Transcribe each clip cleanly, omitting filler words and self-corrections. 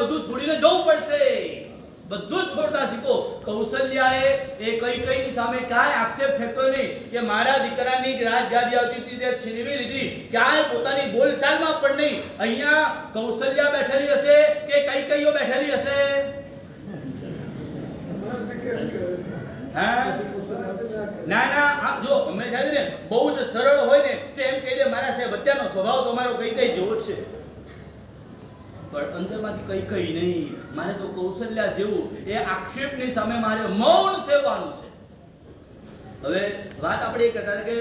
બધું છોડીને જવું પડશે. બધું જ છોડતા શીખો. કૌશલ્યાએ એ કઈ સામે કાંઈ આક્ષેપ ફેંક્યો નહીં કે મારા દીકરાની રાજગાદી આવતી હતી તે છીનવી લીધી. ક્યાંય પોતાની બોલચાલમાં પણ નહીં. અહીંયા કૌશલ્યા બેઠેલી હશે કે કઈકઈઓ બેઠેલી હશે? હા ના આપ જો હંમેશા છે ને બહુ જ સરળ હોય ને તો એમ કહી દે મારા સાહેબ અત્યારનો સ્વભાવ તમારો કઈ જેવો છે, પણ અંદરમાંથી કઈ નહીં. મારે તો કૌશલ્યા જેવું એ આક્ષેપની સામે મારે મૌન સેવવાનું છે. હવે વાત આપણે એ કરતા કે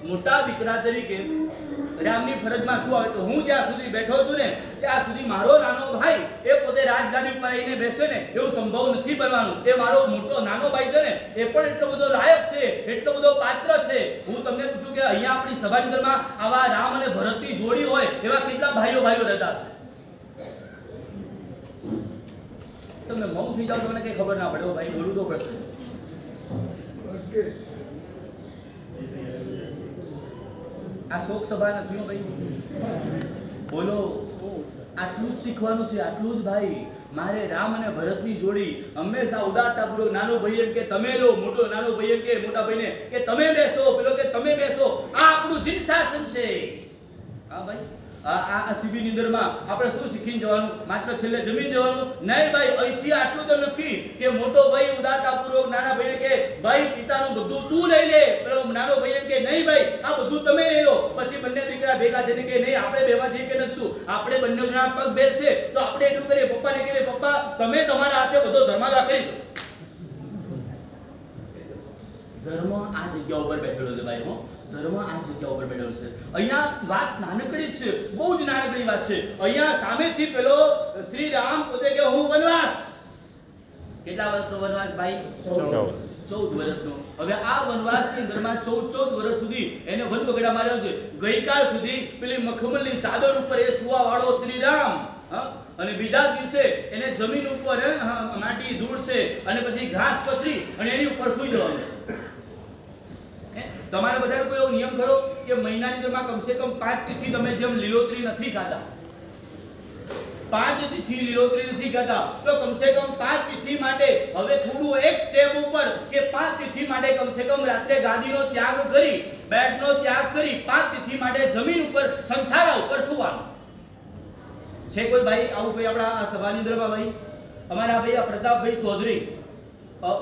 મોટા દીકરા તરીકે રામની ફરજમાં શું આવે તો હું જ્યાં સુધી બેઠો છું ને ત્યાં સુધી મારો નાનો ભાઈ એ પોતે રાજગાદી ઉપર આવીને બેસે ને એવું સંભવ નથી બનવાનું. એ મારો મોટો નાનો ભાઈ છે ને એ પણ એટલો બધો લાયક છે, એટલો બધો પાત્ર છે. હું તમને પૂછું કે અહીંયા આપણી સભાની અંદરમાં આવા રામ અને ભરતની જોડી હોય એવા કેટલા ભાઈઓ રહેતા છે? તમને મૌન થઈ જાવ તમને કઈ ખબર ના પડે. ભાઈ બોલવું તો પડશે. આ શોક સભા નથી ભાઈ, બોલો. આટલું જ શીખવાનું છે, આટલું જ ભાઈ. મારે રામ અને ભરતની જોડી હંમેશા ઉદારતાપૂર્વક નાનો ભાઈ એમ કે તમે લો, મોટો નાનો ભાઈ એમ કે મોટા ભાઈને કે તમે બેસો, પેલો કે તમે બેસો. આ આપણું જીન શાસન છે. હા ભાઈ, આ શિબિરની અંદરમાં આપણે શું શીખીને જવાનું? માત્ર છેલ્લે જમીન જવાનું નહીં ભાઈ. અહીંથી આટલું તો નક્કી કે મોટો ભાઈ ઉદારતાપૂર્વક નાના ભાઈને કે ભાઈ પિતાનું બધું તું લઈ લે, પેલો નાનો ભાઈ એમ કે નહીં ભાઈ આ બધું તમે લઈ લો. પછી બંને દીકરા ભેગા થઈને કે નહીં આપણે બેવા જઈએ કે નથી, આપણે બંને જણા પગ બેસશે તો આપણે એટલું કરીએ. પપ્પાને કહીએ પપ્પા તમે તમારા હાથે બધો ધર્માદા કરી દો. ધર્મ આ જગ્યા ઉપર બેઠેલો છે ભાઈ. ધર્મ આ જગ્યા ઉપર બેઠેલો છે. અહીંયા વાત નાનકડી જ છે, બહુ જ નાનકડી વાત છે. અહીંયા સામેથી પેલો શ્રી રામ પોતે કે હું વનવાસ. કેટલા વર્ષનો વનવાસ ભાઈ? 14 વર્ષનો. હવે આ વનવાસની અંદરમાં 14 વર્ષ સુધી એને વનવગડા માર્યો છે. ગઈકાલ સુધી પેલી મખમલની ચાદર ઉપર એ સુવા વાળો શ્રી રામ, અને બીજા દિવસે એને જમીન ઉપર માટી ધૂળ છે અને પછી ઘાસ પથરી અને એની ઉપર સૂઈ જવાનું છે. તમારે બધાને કોઈ એવો નિયમ ખરો કે મહિનાની અંદરમાં કમસે કમ 5 તિથિ તમે જેમ લીલોતરી નથી ખાતા, 5 તિથિ લીલોતરી નથી ખાતા તો કમસે કમ 5 તિથિ માટે હવે થોડું એક સ્ટેપ ઉપર કે 5 તિથિ માટે કમસે કમ રાત્રે ગાદીનો ત્યાગ કરી, બેડનો ત્યાગ કરી 5 તિથિ માટે જમીન ઉપર સંથારા ઉપર સુવાનું છે. કોઈ ભાઈ આવું કોઈ આપણા સભાની અંદરમાં ભાઈ? અમારા ભાઈ આ પ્રતાપભાઈ ચૌધરી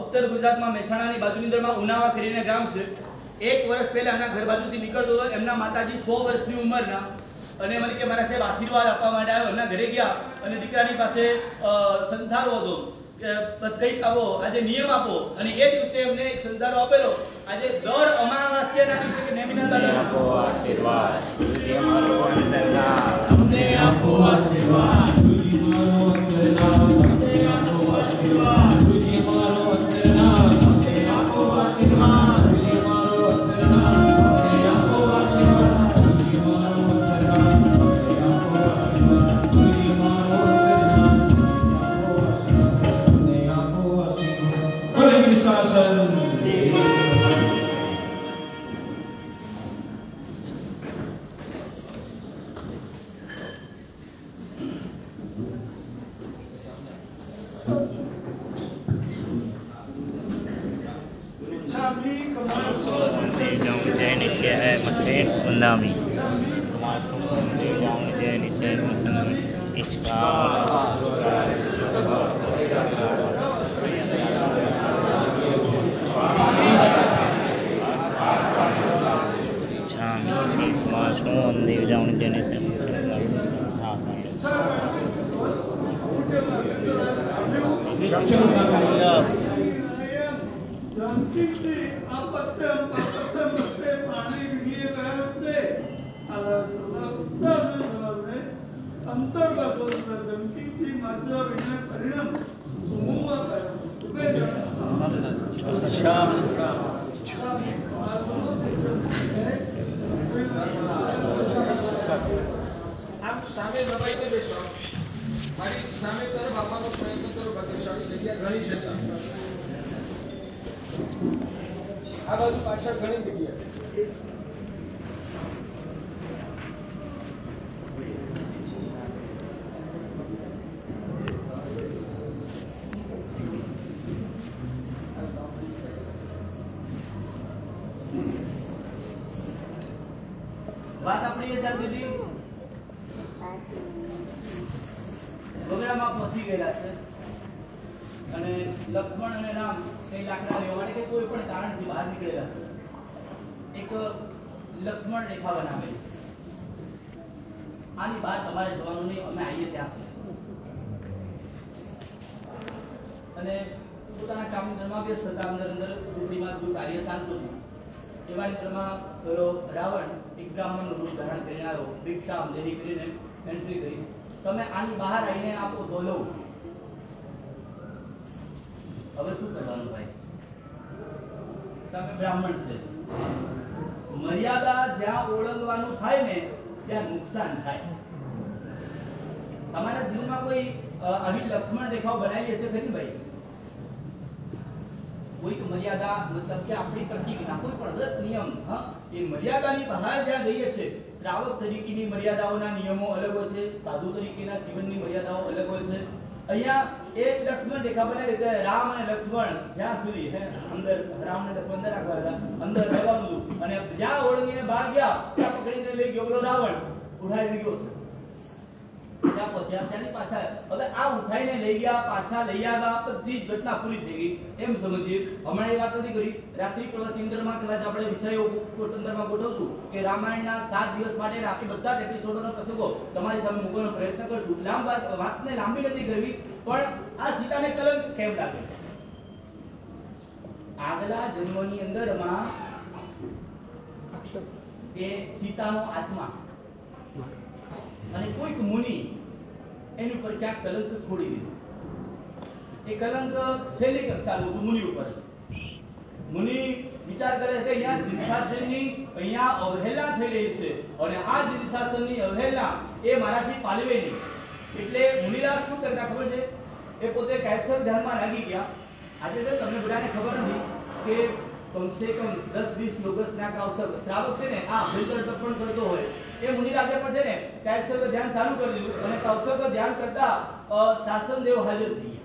ઉત્તર ગુજરાતમાં મહેસાણાની બાજુની અંદરમાં ઉનાવા કરીને ગામ છે. 1 વર્ષ પહેલા એમના ઘર બાજુથી નીકળતો હતો. એમના માતાજી 100 વર્ષની ઉંમરના, અને મને કે મારા સાહેબ આશીર્વાદ આપવા માટે આવ્યો. એમના ઘરે ગયા અને દીકરાની પાસે સંધારો હતો. બસ કંઈક આવો આજે નિયમ આપો, અને એ દિવસે એમને એક સંધારો આપેલો. આજે દર અમાવાસ્યાના દિવસે કે નેમિના દાદા આપો આશીર્વાદ, તુજે મારો અંતરનાથ, અમને આપો આશીર્વાદ, તુજે મારો અંતરનાથ, અમને આપો આશીર્વાદ, તુજે મારો અંતરનાથ, અમને આપો આશીર્વાદ. Undami. સામે દબાઈને બેસો. મારી સામે તરફ આપવાનો પ્રયત્ન કરો. ભાગ્યશાળી જગ્યા ઘણી છે સામે. આ બાજુ પાછળ ઘણી જગ્યા. ચાલતી હતી? બગડામાં પહોંચી ગયેલા છે અને લક્ષ્મણ અને રામ કઈ લાકડા લેવા માટે કે કોઈ પણ કારણથી બહાર નીકળેલા છે. એક લક્ષ્મણ રેખા બનાવેલી. આની બહાર તમારે જવાનું નહીં, અમે આવીએ ત્યાં સુધી. અને પોતાના કામની અંદરમાં વ્યસ્ત હતા. અંદર ઝૂંપડીમાં બધું કાર્ય ચાલતું હતું. એવાની અંદરમાં પેલો રાવણ એક બ્રાહ્મણનું રૂપ ધારણ કરીને આવ્યો. ભિક્ષામ દેહી કરીને એન્ટ્રી કરી. તમે આની બહાર આવીને આપો તો લઉં. હવે શું કરવાનું ભાઈ? સામે બ્રાહ્મણ છે. મર્યાદા જ્યાં ઓળંગવાનું થાય ને ત્યાં નુકસાન થાય. તમારા જીવનમાં કોઈ આવી લક્ષ્મણ રેખાઓ બનાવી હશે ખરી ભાઈ? કોઈક મર્યાદા, મતલબ કે આપણી પ્રતિજ્ઞા, કોઈ પણ વ્રત નિયમ, એ મર્યાદાની બહાર જ્યાં જઈએ છે. શ્રાવક તરીકેની મર્યાદાઓના નિયમો અલગ હોય છે, સાધુ તરીકેના જીવનની મર્યાદાઓ અલગ હોય છે. અહીંયા એ લક્ષ્મણ રેખા બનાવી રીતે રામ અને લક્ષ્મણ જ્યાં સુધી અંદર રામ અને લક્ષ્મણ અંદર રાખવા હતા, અંદર રહેવાનું હતું અને જ્યાં ઓળંગીને બહાર ગયા ત્યાં પકડીને લઈ ગયો પેલો રાવણ, ઉઠાઈ ગયો છે. ત્યાં પહોંચ્યા, ત્યાંની પાછા હવે આ ઉઠાઈને લઈ ગયા, પાછા લઈ આવ્યા, બધી જ ઘટના પૂરી થઈ ગઈ એમ સમજીએ. હમણાં એ વાત નથી કરી. રાત્રિ પ્રવચનમાં કદાચ આપણે વિષયો અંદરમાં ગોઠવશું કે રામાયણના 7 દિવસ માટેના એ બધા જ એપિસોડોના પ્રસંગો તમારી સામે મૂકવાનો પ્રયત્ન કરશું. વાતને લાંબી નથી કરવી, પણ આ સીતાને કલંક કેમ લાગે? આગલા જન્મની અંદરમાં એ સીતાનો આત્મા અને કોઈક મુનિ એની ઉપર ક્યાંક કલંક છોડી દીધું. એ કલંક છેલ્લી કક્ષાનું હતું મુનિ ઉપર. મુનિ વિચાર કરે છે કે અહીંયા જીનશાસનની અહીંયા અવહેલા થઈ રહી છે અને આ જીનશાસનની અવહેલા એ મારાથી પાલવે નહીં. એટલે મુનિરાજ શું કરતા ખબર છે? એ પોતે કાયદેસર ધ્યાનમાં લાગી ગયા. આજે તો તમને બધાને ખબર નથી કે કમસે કમ 10-20 લોગસના કાવસર શ્રાવક છે ને આ અભ્યંતર તર્પણ કરતો હોય એ મુનિરાજે પણ છે ને કાયદેસર ધ્યાન ચાલુ કરી દીધું અને કાવસર ધ્યાન કરતા શાસનદેવ હાજર થઈ ગયા.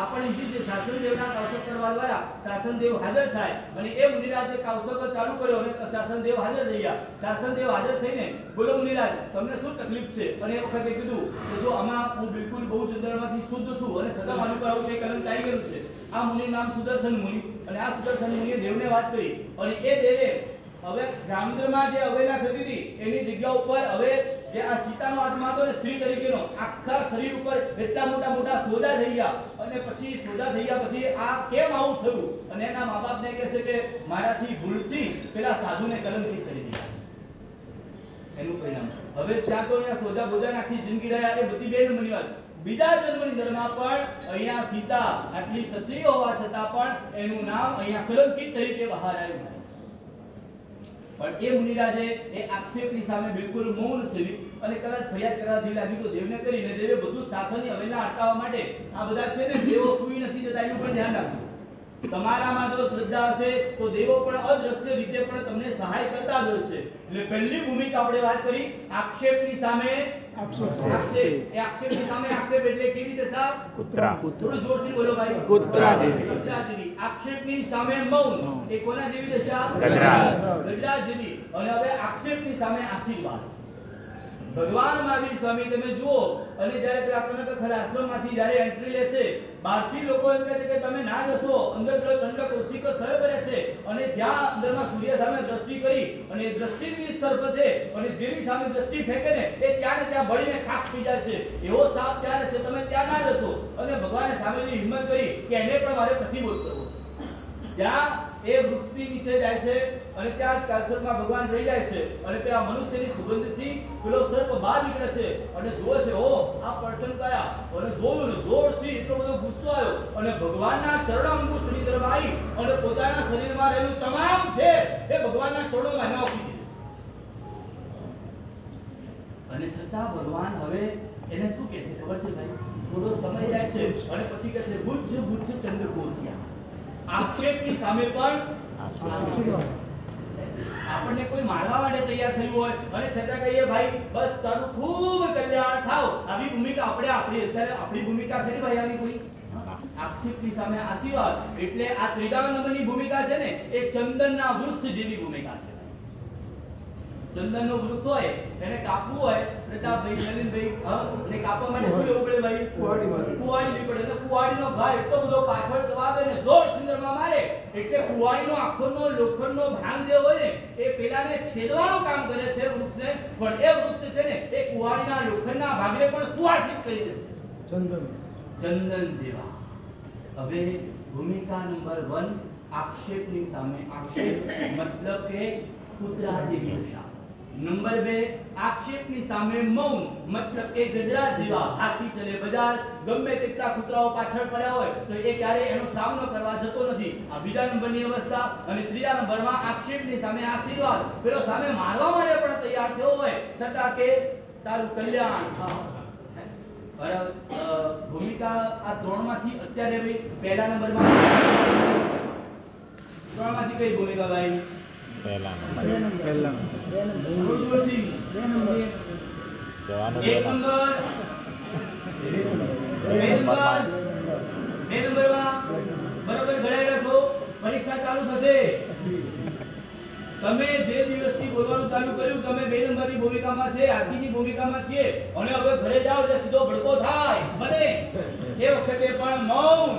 આપણે ઈચ્છીએ છીએ શાસનદેવના કાવસર કરવા દ્વારા શાસનદેવ હાજર થાય અને એ મુનિરાજે કાવસર ચાલુ કર્યો અને શાસનદેવ હાજર થઈ ગયા. શાસનદેવ હાજર થઈને બોલો મુનિરાજ તમને શું તકલીફ છે? અને એ વખતે કીધું કે જો આમાં હું બિલકુલ બહુ જ અંદરમાંથી શુદ્ધ છું અને છતાં મારી પર આવું કંઈ કલંક આવી ગયું છે. આ મુનિનું નામ સુદર્શન મુનિ અને આ સુદર્શન મુનિએ દેવને વાત કરી અને એ દેવે હવે ગામદરમાં જે અવહેલા થતી હતી એની જગ્યા ઉપર હવે જે આ સીતાનો આત્મા હતો ને સ્ત્રી તરીકેનો આખા શરીર ઉપર એટલા મોટા સોજા થઈ ગયા અને પછી સોજા થઈ ગયા પછી આ કેમ આવું થયું? અને એના મા બાપને કહે છે કે મારાથી ભૂલથી પેલા સાધુને કલંકિત કરી દીધા. એનું પરિણામ હવે ત્યાં તો અહીંયા સોજા બોજા આખી જિંદગી રહ્યા એ બધી બેન બની વાત. બીજા જન્મની અંદરમાં પણ અહીંયા સીતા આટલી ક્ષત્રિય હોવા છતાં પણ એનું નામ અહીંયા કલંકિત તરીકે બહાર આવ્યું. પણ એ મુનિરાજે એ આક્ષેપની સામે બિલકુલ મૌન સેવી અને કદાચ ફરિયાદ કરવા જેવી લાગી તો દેવને કરીને દેવે બધું શાસનની અવહેલા અટકાવવા માટે આ બધા છે ને દેવો સુઈ નથી જતા એનું પણ ધ્યાન રાખજો. તમારામાં જો શ્રદ્ધા હશે તો દેવો પણ અદ્રશ્ય રીતે પણ તમને સહાય કરતા જ હશે. એટલે પહેલી ભૂમિકા આપણે વાત કરી આક્ષેપની સામે આક્ષેપ. એ આક્ષેપની સામે આક્ષેપ એટલે કેવી દશા? કૂતરા. થોડું જોરથી બોલો ભાઈ. કૂતરા જેવી. કૂતરા જેવી. આક્ષેપની સામે મૌન. એ કોના જેવી દશા? ગજરા જેવી. અને હવે આક્ષેપની સામે આશીર્વાદ. ભગવાન મહાવીર સ્વામી તમે જુઓ અને જ્યારે પેલા કનક આશ્રમમાંથી જ્યારે એન્ટ્રી લેશે બહારથી લોકો એમ કહે છે કે તમે ના જશો, અંદર પેલો ચંડક ઋષિક સર્પ રહે છે અને જ્યાં અંદરમાં સૂર્ય સામે દ્રષ્ટિ કરી અને એ દ્રષ્ટિથી સર્પ છે અને જેની સામે દ્રષ્ટિ ફેંકે ને એ ત્યાં ને ત્યાં બળીને ખાખ થઈ જાય છે. એવો સાપ ત્યાં છે, તમે ત્યાં ના જશો. અને ભગવાને સામેથી હિંમત કરી કે એને પણ મારે પ્રતિબોધ કરવો છે. જ્યાં એ વૃક્ષની નીચે જાય છે અને ત્યાં જ કાલસરમાં ભગવાન રહી જાય છે અને પેલા મનુષ્યની સુગંધથી પેલો સર્પ બહાર નીકળે છે અને જોવે છે ઓ આ પર્સન કયા અને જોયું ને જોરથી એટલો બધો ગુસ્સો આવ્યો અને ભગવાનના ચરણાંબુજની તરફ આવી અને પોતાના શરીરમાં રહેલું તમામ છે એ ભગવાનના ચરણોમાં નાખી દીધું. અને છતાં ભગવાન હવે એને શું કહે છે ખબર છે ભાઈ? થોડો સમય જાય છે અને પછી કહે છે બુદ્ધ બુદ્ધ ચંદ્રકોશિયા. આક્ષેપની સામે પણ આપણને કોઈ મારવા માટે તૈયાર થયું હોય અને છતાં કહીએ ભાઈ બસ તારું ખૂબ કલ્યાણ થાવ. આવી ભૂમિકા આપણી અત્યારે આપણી ભૂમિકા ખરી ભાઈ આવી કોઈ? આક્ષેપની સામે આશીર્વાદ. એટલે આ ત્રીજા નંબરની ભૂમિકા છે ને એ ચંદનના વૃક્ષ જેવી ભૂમિકા છે. ચંદનનું વૃક્ષ હોય એને કાપવું હોય પ્રતાપભાઈ નલિનભાઈ એને કાપવા માટે શું લેવું પડે ભાઈ? કુવાડી લેવી પડે. એટલે કુવાડીનો ઘા એટલો બધો પાછળ દબાવે ને જોર ચંદ્રમાં મારે એટલે કુવાડીનો આખોનો લોખંડનો ભાગ જે હોય ને એ પેલાને છેદવાનું કામ કરે છે વૃક્ષને, પણ એ વૃક્ષ છે ને એ કુવાડીના લોખંડના ભાગને પણ સુવાસિત કરી દેશે. ચંદન જેવા. હવે ભૂમિકા નંબર 1 આક્ષેપની સામે આક્ષેપ મતલબ કે કૂતરા જેવી દશા. નંબર 2 આક્ષેપની સામે મૌન મતલબ કે ગજરા જેવા હાથી ચલે બજાર. ગમે તેટલા કૂતરાઓ પાછળ પડ્યા હોય તો એ ક્યારે એનો સામનો કરવા જતો નથી. આ બીજા નંબરની અવસ્થા. અને ત્રીજા નંબરમાં આક્ષેપની સામે આશીર્વાદ. પેલો સામે મારવા માટે પણ તૈયાર થયો હોય છતાં કે તારું કલ્યાણ. ભૂમિકા આ ત્રણમાંથી અત્યારે ભાઈ પહેલા નંબરમાં ત્રણમાંથી કઈ ભૂમિકા ભાઈ? પહેલા બરોબર ઘડાયેલા છો. પરીક્ષા ચાલુ થશે. તમે જે દિવસથી બોલવાનું ચાલુ કર્યું તમે 2 નંબરની ભૂમિકામાં છે, હાથીની ભૂમિકામાં છીએ અને હવે ઘરે જાઓ એટલે સીધો ભડકો થાય બને એ વખતે પણ મૌન.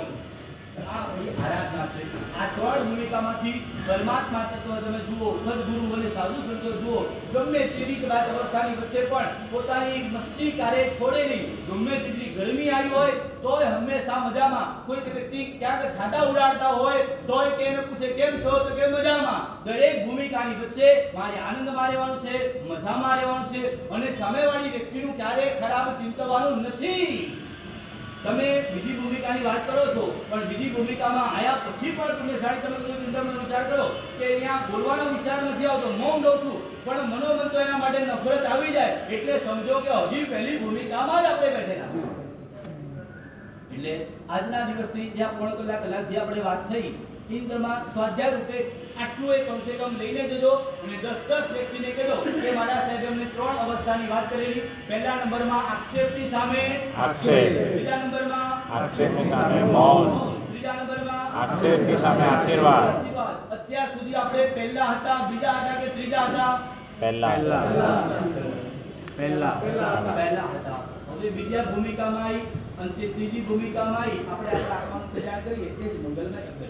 આ ભાઈ આરાધના છે. આ ત્રણ ભૂમિકામાંથી પરમાત્મા તત્વ તમે જુઓ, સદગુરુ અને સાધુ સંતો જુઓ, ગમે તેવી કદાચ અવસ્થાની વચ્ચે પણ પોતાની મસ્તી ક્યારે છોડે નહીં. ગમે તેટલી ગરમી આવી હોય તોય હંમેશા મજામાં. કોઈ વ્યક્તિ ક્યાંક છાંટા ઉડાડતા હોય તોય તેને પૂછે કેમ છો તો કે મજામાં. દરેક ભૂમિકાની વચ્ચે મારે આનંદમાં રહેવાનું છે, મજામાં રહેવાનું છે અને સામેવાળી વ્યક્તિનું ક્યારે ખરાબ ચિંતવાનું નથી. તમે બીજી ભૂમિકાની વાત કરો છો પણ બીજી ભૂમિકામાં આયા પછી પણ પુણ્યશાળી તમે અંદરનો વિચાર કરો કે અહીંયા બોલવાનો વિચાર નથી આવતો, મૌન રહું છું, પણ મનોમન તો એના માટે નફરત આવી જાય એટલે સમજો કે હજી પહેલી ભૂમિકામાં જ આપણે બેઠેલા છીએ. એટલે આજના દિવસની જ્યાં પોણો કલાક જે આપણે વાત થઈ કેન્દ્રમાં સ્વાધ્યાય રૂપે આટલું એક કમસે કમ લઈને જજો અને 10 વ્યક્તિને કહેજો કે મારા સાહેબ અમને 3 અવસ્થાની વાત કરેલી. પહેલા નંબરમાં આક્ષેપની સામે આક્ષેપ, બીજા નંબરમાં આક્ષેપની સામે મૌન, ત્રીજા નંબરમાં આક્ષેપની સામે આશીર્વાદ. અત્યાર સુધી આપણે પહેલા હતા, બીજા હતા કે ત્રીજા હતા? પહેલા હતા. હવે બીજા ભૂમિકામાં આવી અને તે ત્રીજી ભૂમિકામાં આવી આપણે આ આત્માનું કલ્યાણ કરીએ તે જ મંગલમય અગત્ય.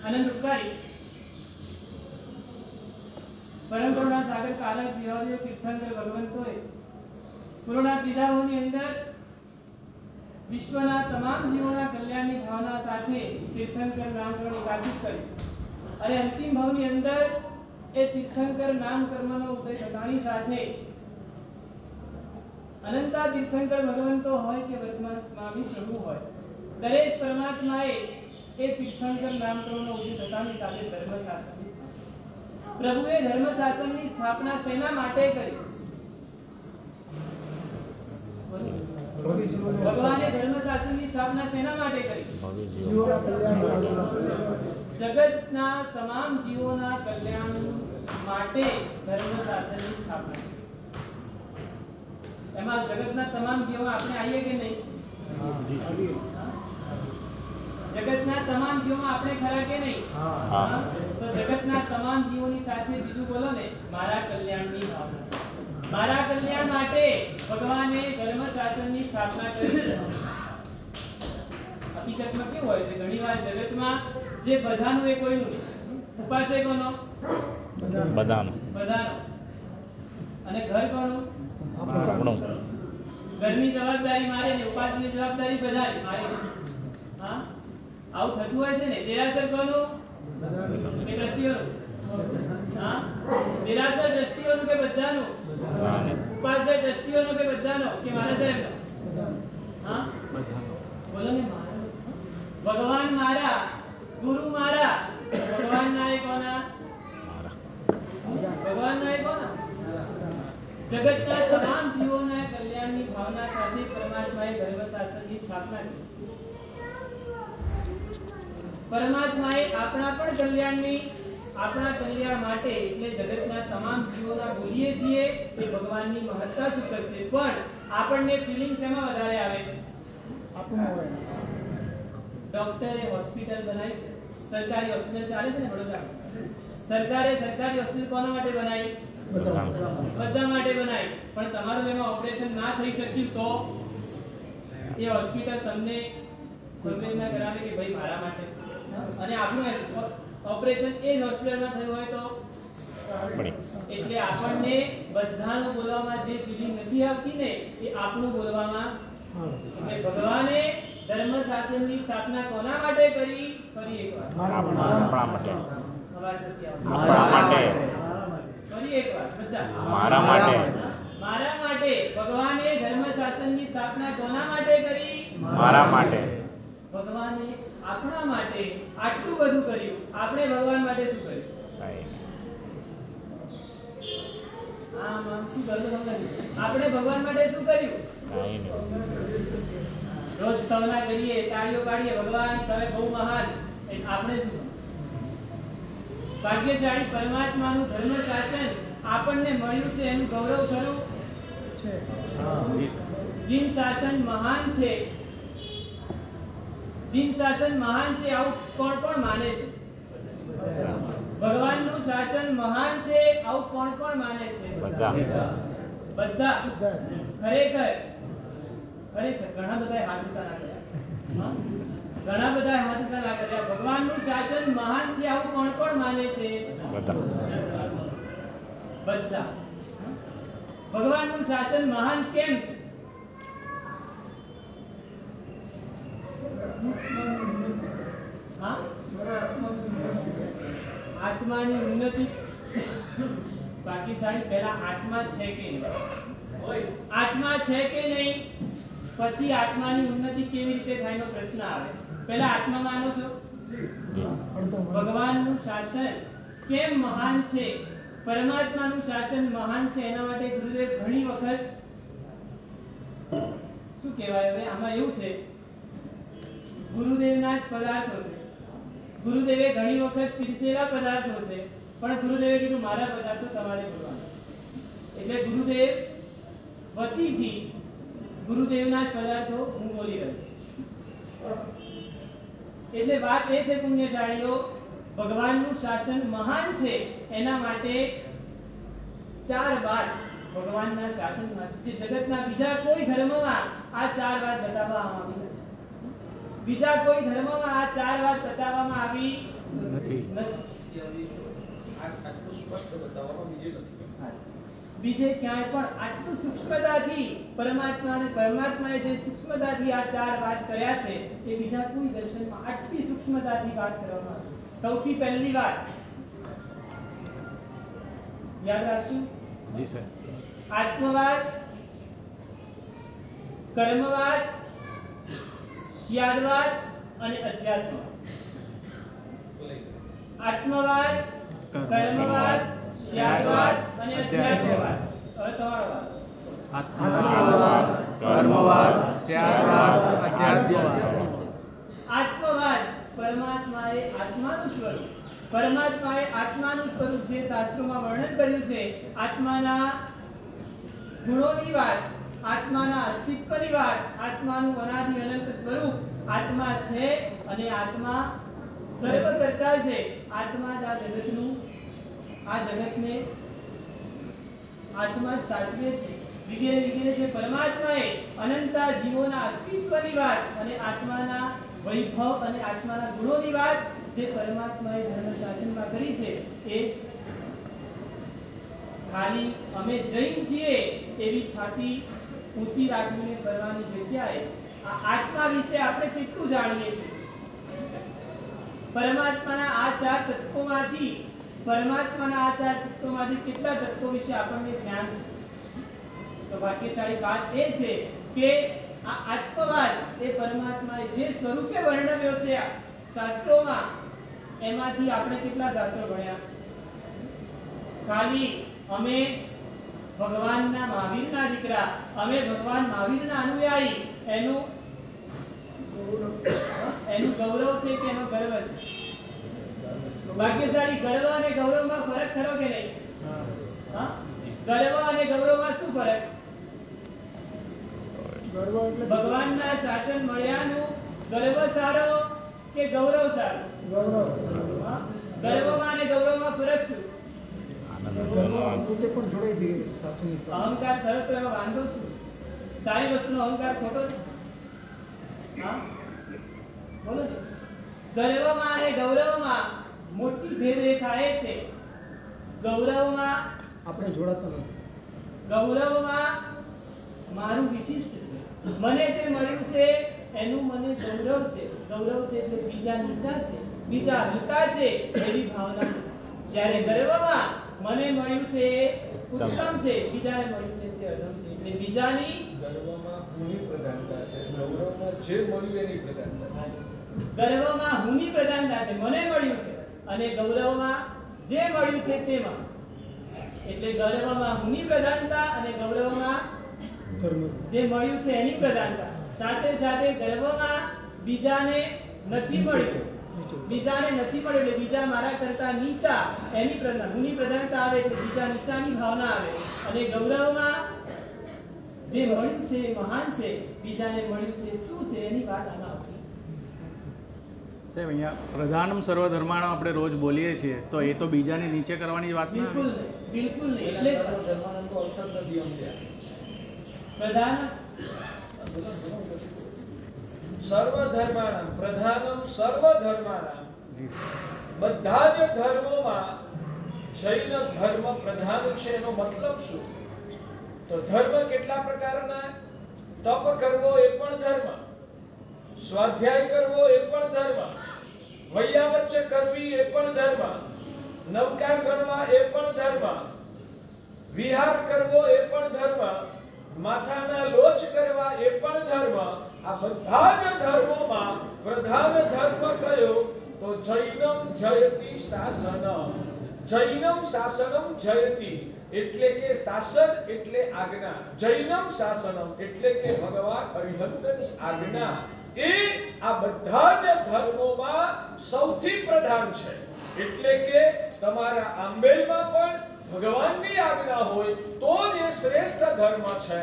આનંદ ઉપકારી પરંપરાના સાગર કાલક દિવાળી તીર્થંકર ભગવંતોએ પૂર્ણના ત્રીજા ભાવની અંદર વિશ્વના તમામ જીવોના કલ્યાણની ભાવના સાથે તીર્થંકર નામકરણની વાતચીત કરી અને અંતિમ ભાવની અંદર એ તીર્થંકર નામ કર્મનો ઉદય થતાની સાથે અનંતા તીર્થંકર ભગવંતો હોય કે વર્તમાન સ્વામી પ્રભુ હોય દરેક પરમાત્માએ એ તીર્થંકર નામકરણનો ઉદય થતાની સાથે ધર્મશાસ્ત્રની પ્રભુએ ધર્મશાસ્ત્રની સ્થાપના શેના માટે કરી? ભગવાને ધર્મશાસ્ત્રની સ્થાપના શેના માટે કરી? જગતના તમામ જીવોના કલ્યાણ માટે ધર્મશાસ્ત્રની સ્થાપના. એમાં જગતના તમામ જીવો આપણે આવીએ કે નહીં? જગતના તમામ જીવોમાં આપણે ખરા કે નહીં? તો જગતના તમામ જીવોની સાથે બીજું બોલો ને, મારા કલ્યાણની ભાવના. મારા કલ્યાણ માટે ભગવાને ધર્મશાસ્ત્રની સ્થાપના કરી. હકીકતમાં કેવું હોય છે ઘણીવાર જગતમાં જે બધાનું એ કોઈનું નહીં. ઉપાસે કોનો? બધાનો. અને ઘર કોનું? આપણું. ઘરની જવાબદારી મારે ને ઉપાસની જવાબદારી બધાની મારે. હા, આવું થતું હોય છે ને. દેરાસર કોનું? કે ટ્રસ્ટીઓનું? હા, દેરાસર ટ્રસ્ટીઓનું કે બધાનું? ઉપાસક ટ્રસ્ટીઓનું કે બધાનો કે મારા સાહેબનો? હા, બોલો ને. ભગવાન મારા, ગુરુ મારા. ભગવાન ના એ કોના? ભગવાન ના એ કોના? જગતના તમામ જીવોના કલ્યાણની ભાવના સાથે પરમાત્માએ ધર્મશાસ્ત્રની સ્થાપના કરી. પરમાત્માએ આપણા પણ કલ્યાણની, આપણા કલ્યાણ માટે એટલે જગતના તમામ જીવોના બોલીએ છીએ એ ભગવાનની મહત્તા સૂચક છે. પણ આપણને ફીલિંગ શેમાં વધારે આવે? ડોક્ટરે હોસ્પિટલ બનાવી છે, સરકારી હોસ્પિટલ ચાલે છે ને વડોદરામાં. સરકારે સરકારી હોસ્પિટલ કોના માટે બનાવી? બધા માટે બનાવી. પણ તમારું એમાં ઓપરેશન ના થઈ શક્યું તો એ હોસ્પિટલ તમને સંવેદના કરાવે કે ભાઈ મારા માટે, અને આપણું ઓપરેશન એ જ હોસ્પિટલમાં થયું હોય તો એટલે આપણને બધાનું બોલવામાં જે ફીલિંગ નથી આવતી ને એ આપણું બોલવામાં. એટલે ભગવાને ધર્મ શાસનની સ્થાપના કોના માટે કરી? ફરી એકવાર આપણા માટે. અવાજ નથી આવતો. આપણા માટે. ફરી એકવાર બધા. મારા માટે. મારા માટે. ભગવાને ધર્મ શાસનની સ્થાપના કોના માટે કરી? મારા માટે. ભગવાને આપણા માટે આટલું બધું કર્યું, આપણે ભગવાન માટે શું કર્યું? આમ શું કર્યું તમને? આપણે ભગવાન માટે શું કર્યું? રોજ સ્તવના કરીએ, તાળીઓ પાડીએ, ભગવાન તમે બહુ મહાન. આપણે શું? ભાગ્યશાળી પરમાત્માનું ધર્મ શાસન આપણને મળ્યું છે એનું ગૌરવ ખરું છે. જીન શાસન મહાન છે, જીન શાસન મહાન છે આવું કોણ કોણ માને છે? ભગવાનનું શાસન મહાન છે આવું કોણ કોણ માને છે? બધા. બધા. ખરેખર ખરેખર ઘણા બધા હાથ ઊંચા ના કર્યા. ઘણા બધા હાથ ઊંચા ના કર્યા. ભગવાનનું શાસન મહાન છે આવું કોણ કોણ માને છે? બધા. બધા. ભગવાનનું શાસન મહાન કેમ છે? હા, આત્માની ઉન્નતિ. ભાગ્યશાળી પહેલા આત્મા છે કે નહીં? આત્મા છે કે નહીં, પછી આત્માની ઉન્નતિ કેવી રીતે થાય એનો પ્રશ્ન આવે. પહેલા આત્મા માનો છો? ભગવાનનું શાસન કેમ મહાન છે, પરમાત્માનું શાસન મહાન છે એના માટે ગુરુદેવ ઘણી વખત શું કહેવાય હવે આમાં એવું છે, ગુરુદેવના જ પદાર્થો છે. ગુરુદેવે ઘણી વખત પીરસેલા પદાર્થો છે, પણ ગુરુદેવે કીધું મારા પદાર્થો તમારે બોલવાના. એટલે ગુરુદેવ વતીથી ગુરુદેવના જ પદાર્થો હું બોલી રહ્યો. એટલે વાત એ છે પુણ્યશાળીઓ, ભગવાનનું શાસન મહાન છે એના માટે ચાર વાત ભગવાનના શાસનમાં છે, જે જગતના બીજા કોઈ ધર્મમાં આ ચાર વાત બતાવવામાં આવી નથી. બીજા કોઈ ધર્મમાં આ ચાર વાત બતાવવામાં આવી નથી. આટલું સ્પષ્ટ બતાવવામાં બીજે નથી. બીજે ક્યાંય પણ આટલું સૂક્ષ્મતાથી પરમાત્માએ જે સૂક્ષ્મતાથી આ ચાર વાત કર્યા છે એ બીજા કોઈ દર્શનમાં આટલી સૂક્ષ્મતાથી વાત કરવામાં આવી. સૌથી પહેલી વાત યાદ રાખશું. જી સર. આત્મવાદ, કર્મવાદ, શ્યાદવાદ અને અધ્યાત્મવાદ. આત્મવાદ, કર્મવાદ, શ્યાદવાદ અને અધ્યાત્મવાદ. હવે તમારો વાત. આત્મવાદ, કર્મવાદ, શ્યાદવાદ, અધ્યાત્મવાદ. આત્મવાદ પરમાત્માએ આત્માનું સ્વરૂપ, પરમાત્માએ આત્માનું સ્વરૂપ જે શાસ્ત્રોમાં વર્ણન કર્યું છે, આત્માના ગુણોની વાત, આત્માના અસ્તિત્વની વાત, આત્માનું અનાદિ અનંત સ્વરૂપ આત્મા છે અને આત્મા સર્વ કરતા છે. આત્મા જ આ જગતનું, આ જગતને આત્મા જ સાચવે છે વગેરે વગેરે. જે પરમાત્માએ અનંતા જીવોના અસ્તિત્વની વાત અને આત્માના વૈભવ અને આત્માના ગુણોની વાત જે પરમાત્માએ ધર્મ શાસનમાં કરી છે, એ ખાલી અમે જૈન છીએ એવી છાતી ઊંચી રાખીને કરવાની જગ્યાએ આ આત્મા વિશે આપણે કેટલું જાણીએ છીએ પરમાત્માના આ ચાર તત્વોમાંથી કેટલા તત્વો વિશે આપણને જ્ઞાન છે? તો ભાગ્યશાળી વાત એ છે કે આ આત્મવાદ એ પરમાત્માએ જે સ્વરૂપે વર્ણવ્યો છે આ શાસ્ત્રોમાં, એમાંથી આપણે કેટલા શાસ્ત્રો ભણ્યા? ખાલી અમે ભગવાનના મહાવીરના દીકરા, અમે ભગવાન મહાવીરના અનુયાયી, એનું ગૌરવ છે કે એનો ગર્વ છે? ભાગ્યશાળી, ગર્વ અને ગૌરવમાં ફરક ખરો કે નહીં? હા, ગર્વ અને ગૌરવમાં શું ફરક? ભગવાનના શાસન મળ્યાનું ગર્વ સારો કે ગૌરવ સારું? હા? ગર્વમાં અને ગૌરવમાં ફરક શું? અહંકાર થયો તો એમાં વાંધો શું? સારી વસ્તુનો અહંકાર ખોટો છે? હા, બોલો ને. ગર્વમાં અને ગૌરવમાં મોટી ભેદરેખા એ છે. ગૌરવમાં આપણે જોડાતા નથી. ગૌરવમાં મારું વિશિષ્ટ છે, મને જે મળ્યું છે એનું મને ગૌરવ છે. ગૌરવ છે એટલે બીજા નીચા છે, બીજા હલકા છે એવી ભાવના. જ્યારે ગર્વમાં મને મળ્યું છે ઉત્તમ છે, બીજાને મળ્યું છે તે અધમ છે, એટલે બીજાની ગર્વમાં હુંની પ્રધાનતા છે, ગૌરવમાં જે મળ્યું એની પ્રધાનતા છે. ગર્વમાં હુંની પ્રધાનતા છે, મને મળ્યું છે, અને ગૌરવમાં જે મળ્યું છે તેમાં. એટલે ગર્વમાં હુંની પ્રધાનતા અને ગૌરવમાં જે મળ્યું છે એની પ્રધાનતા. સાથે સાથે ગર્વમાં બીજાને નથી મળ્યું એટલે બીજા મારા કરતા નીચા, એની પ્રધાન હુંની પ્રધાનતા આવે એટલે બીજા નીચાની ભાવના આવે. અને ગૌરવમાં જે મળ્યું છે એ મહાન છે, બીજાને મળ્યું છે શું છે એની વાત આમાં આવતી. સાહેબ, અહીંયા પ્રધાનમ સર્વધર્માણમ આપણે રોજ બોલીએ છીએ, તો એ તો બીજાને નીચે કરવાની વાત ના બિલકુલ આવે? નહીં, બિલકુલ નહીં. એટલે જ ધર્માનંદ તો અર્થ જ નથી સમજ્યા. પ્રધાન સર્વધર્માણામ પ્રધાનમ સર્વધર્માણામ, બધા જ ધર્મોમાં જૈન ધર્મ પ્રધાન છે. એનો મતલબ શું? તો ધર્મ કેટલા પ્રકારના? તપ કરવો એ પણ ધર્મ, સ્વાધ્યાય કરવો એ પણ ધર્મ, વૈયાવચ્ચ કરવી એ પણ ધર્મ, નવકાર ગણવા એ પણ ધર્મ, વિહાર કરવો એ પણ ધર્મ, માથાના લોચ કરવા એ પણ ધર્મ. આ બધા જ ધર્મોમાં પ્રધાન ધર્મ કયો? તો જૈનમ જયતિ શાસનમ. જૈનમ શાસનમ જયતિ એટલે કે શાસન એટલે આજ્ઞા. જૈનમ શાસનમ એટલે કે ભગવાન અરિહંતની આજ્ઞા. એ આ બધા જ ધર્મોમાં સૌથી પ્રધાન છે. એટલે કે તમારા આંબેલમાં પણ ભગવાનની આજ્ઞા હોય તો જ એ શ્રેષ્ઠ ધર્મ છે.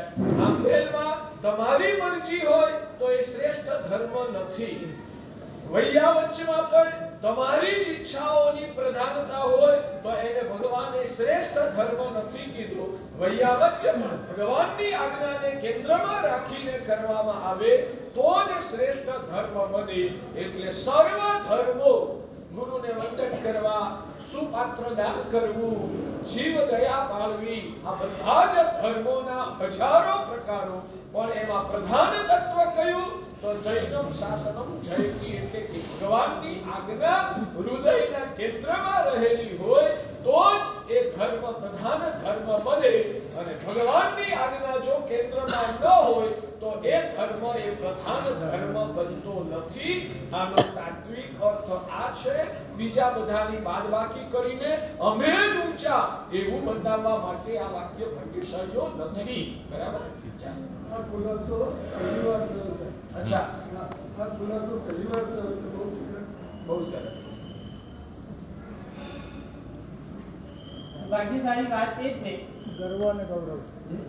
આંબેલમાં તમારી મરજી હોય તો એ શ્રેષ્ઠ ધર્મ નથી. વૈયાવચ્ચમાં પણ તમારી ઈચ્છાઓની પ્રધાનતા હોય તો એને ભગવાને શ્રેષ્ઠ ધર્મ નથી કીધું. વૈયાવચ્ચમાં ભગવાનની આજ્ઞાને કેન્દ્રમાં રાખીને કરવામાં આવે તો જ શ્રેષ્ઠ ધર્મ બને. એટલે સર્વ ધર્મો, ગુરુને વંદન કરવા, સુપાત્ર દાન કરવું, જીવ દયા પાળવી, આ બધા જ ધર્મોના હજારો પ્રકારો. પણ એમાં પ્રધાન તત્વ કયું? તો જૈનમ શાસનમ જયતિ એટલે કે ભગવાનની આજ્ઞા હૃદયના કેન્દ્રમાં રહેલી હોય તો જ એ ધર્મ પ્રધાન ધર્મ બને. અને ભગવાનની આજ્ઞા જો કેન્દ્રમાં ન હોય તો એ ધર્મ એ પ્રધાન ધર્મ બનતો નથી. આનો તાત્વિક અર્થ આ છે. બીજા બધાની બાદબાકી કરીને અમે જ ઊંચા એવું બતાવવા માટે આ વાક્ય ભાગ્યશાળીઓ નથી. બરાબર? આ ખુલાસો પહેલી વાર થયો છે. અચ્છા, આ ખુલાસો પહેલી વાર થયો છે. બહુ સરસ. ભાગ્યશાળી વાત એ છે. ગર્વ અને ગૌરવ.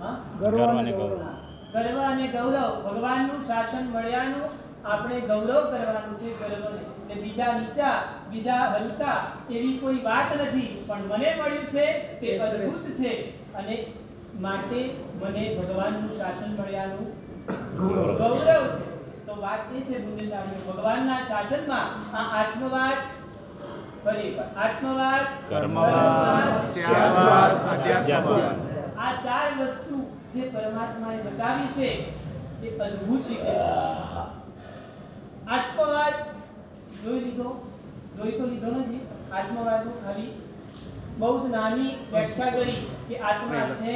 હા? ગર્વ અને ગૌરવ. ગર્વ અને ગૌરવ, ભગવાનનું શાસન મળ્યાનું આપણે ગૌરવ કરવાનું છે. ગર્વને એટલે બીજા નીચા, બીજા હલકા એવી કોઈ વાત નથી. પણ મને મળ્યું છે તે અદ્ભુત છે અને માટે મને ભગવાનનું શાસન મળ્યાનું ગૌરવ છે. તો વાત એ છે પુણ્યશાળીઓ, ભગવાનના શાસનમાં આ આત્મવાદ, ફરી એકવાર આત્મવાદ, કર્મવાદ, સ્યાદવાદ, અધ્યાત્મવાદ. આ ચાર વસ્તુ જે પરમાત્માએ બતાવી છે એ અદ્ભુત રીતે. આત્મવાદ જોઈ લીધો, જોઈ તો લીધો નથી આત્મવાદનું ખાલી બહુ જ નાની વ્યાખ્યા કરી કે આત્મા છે,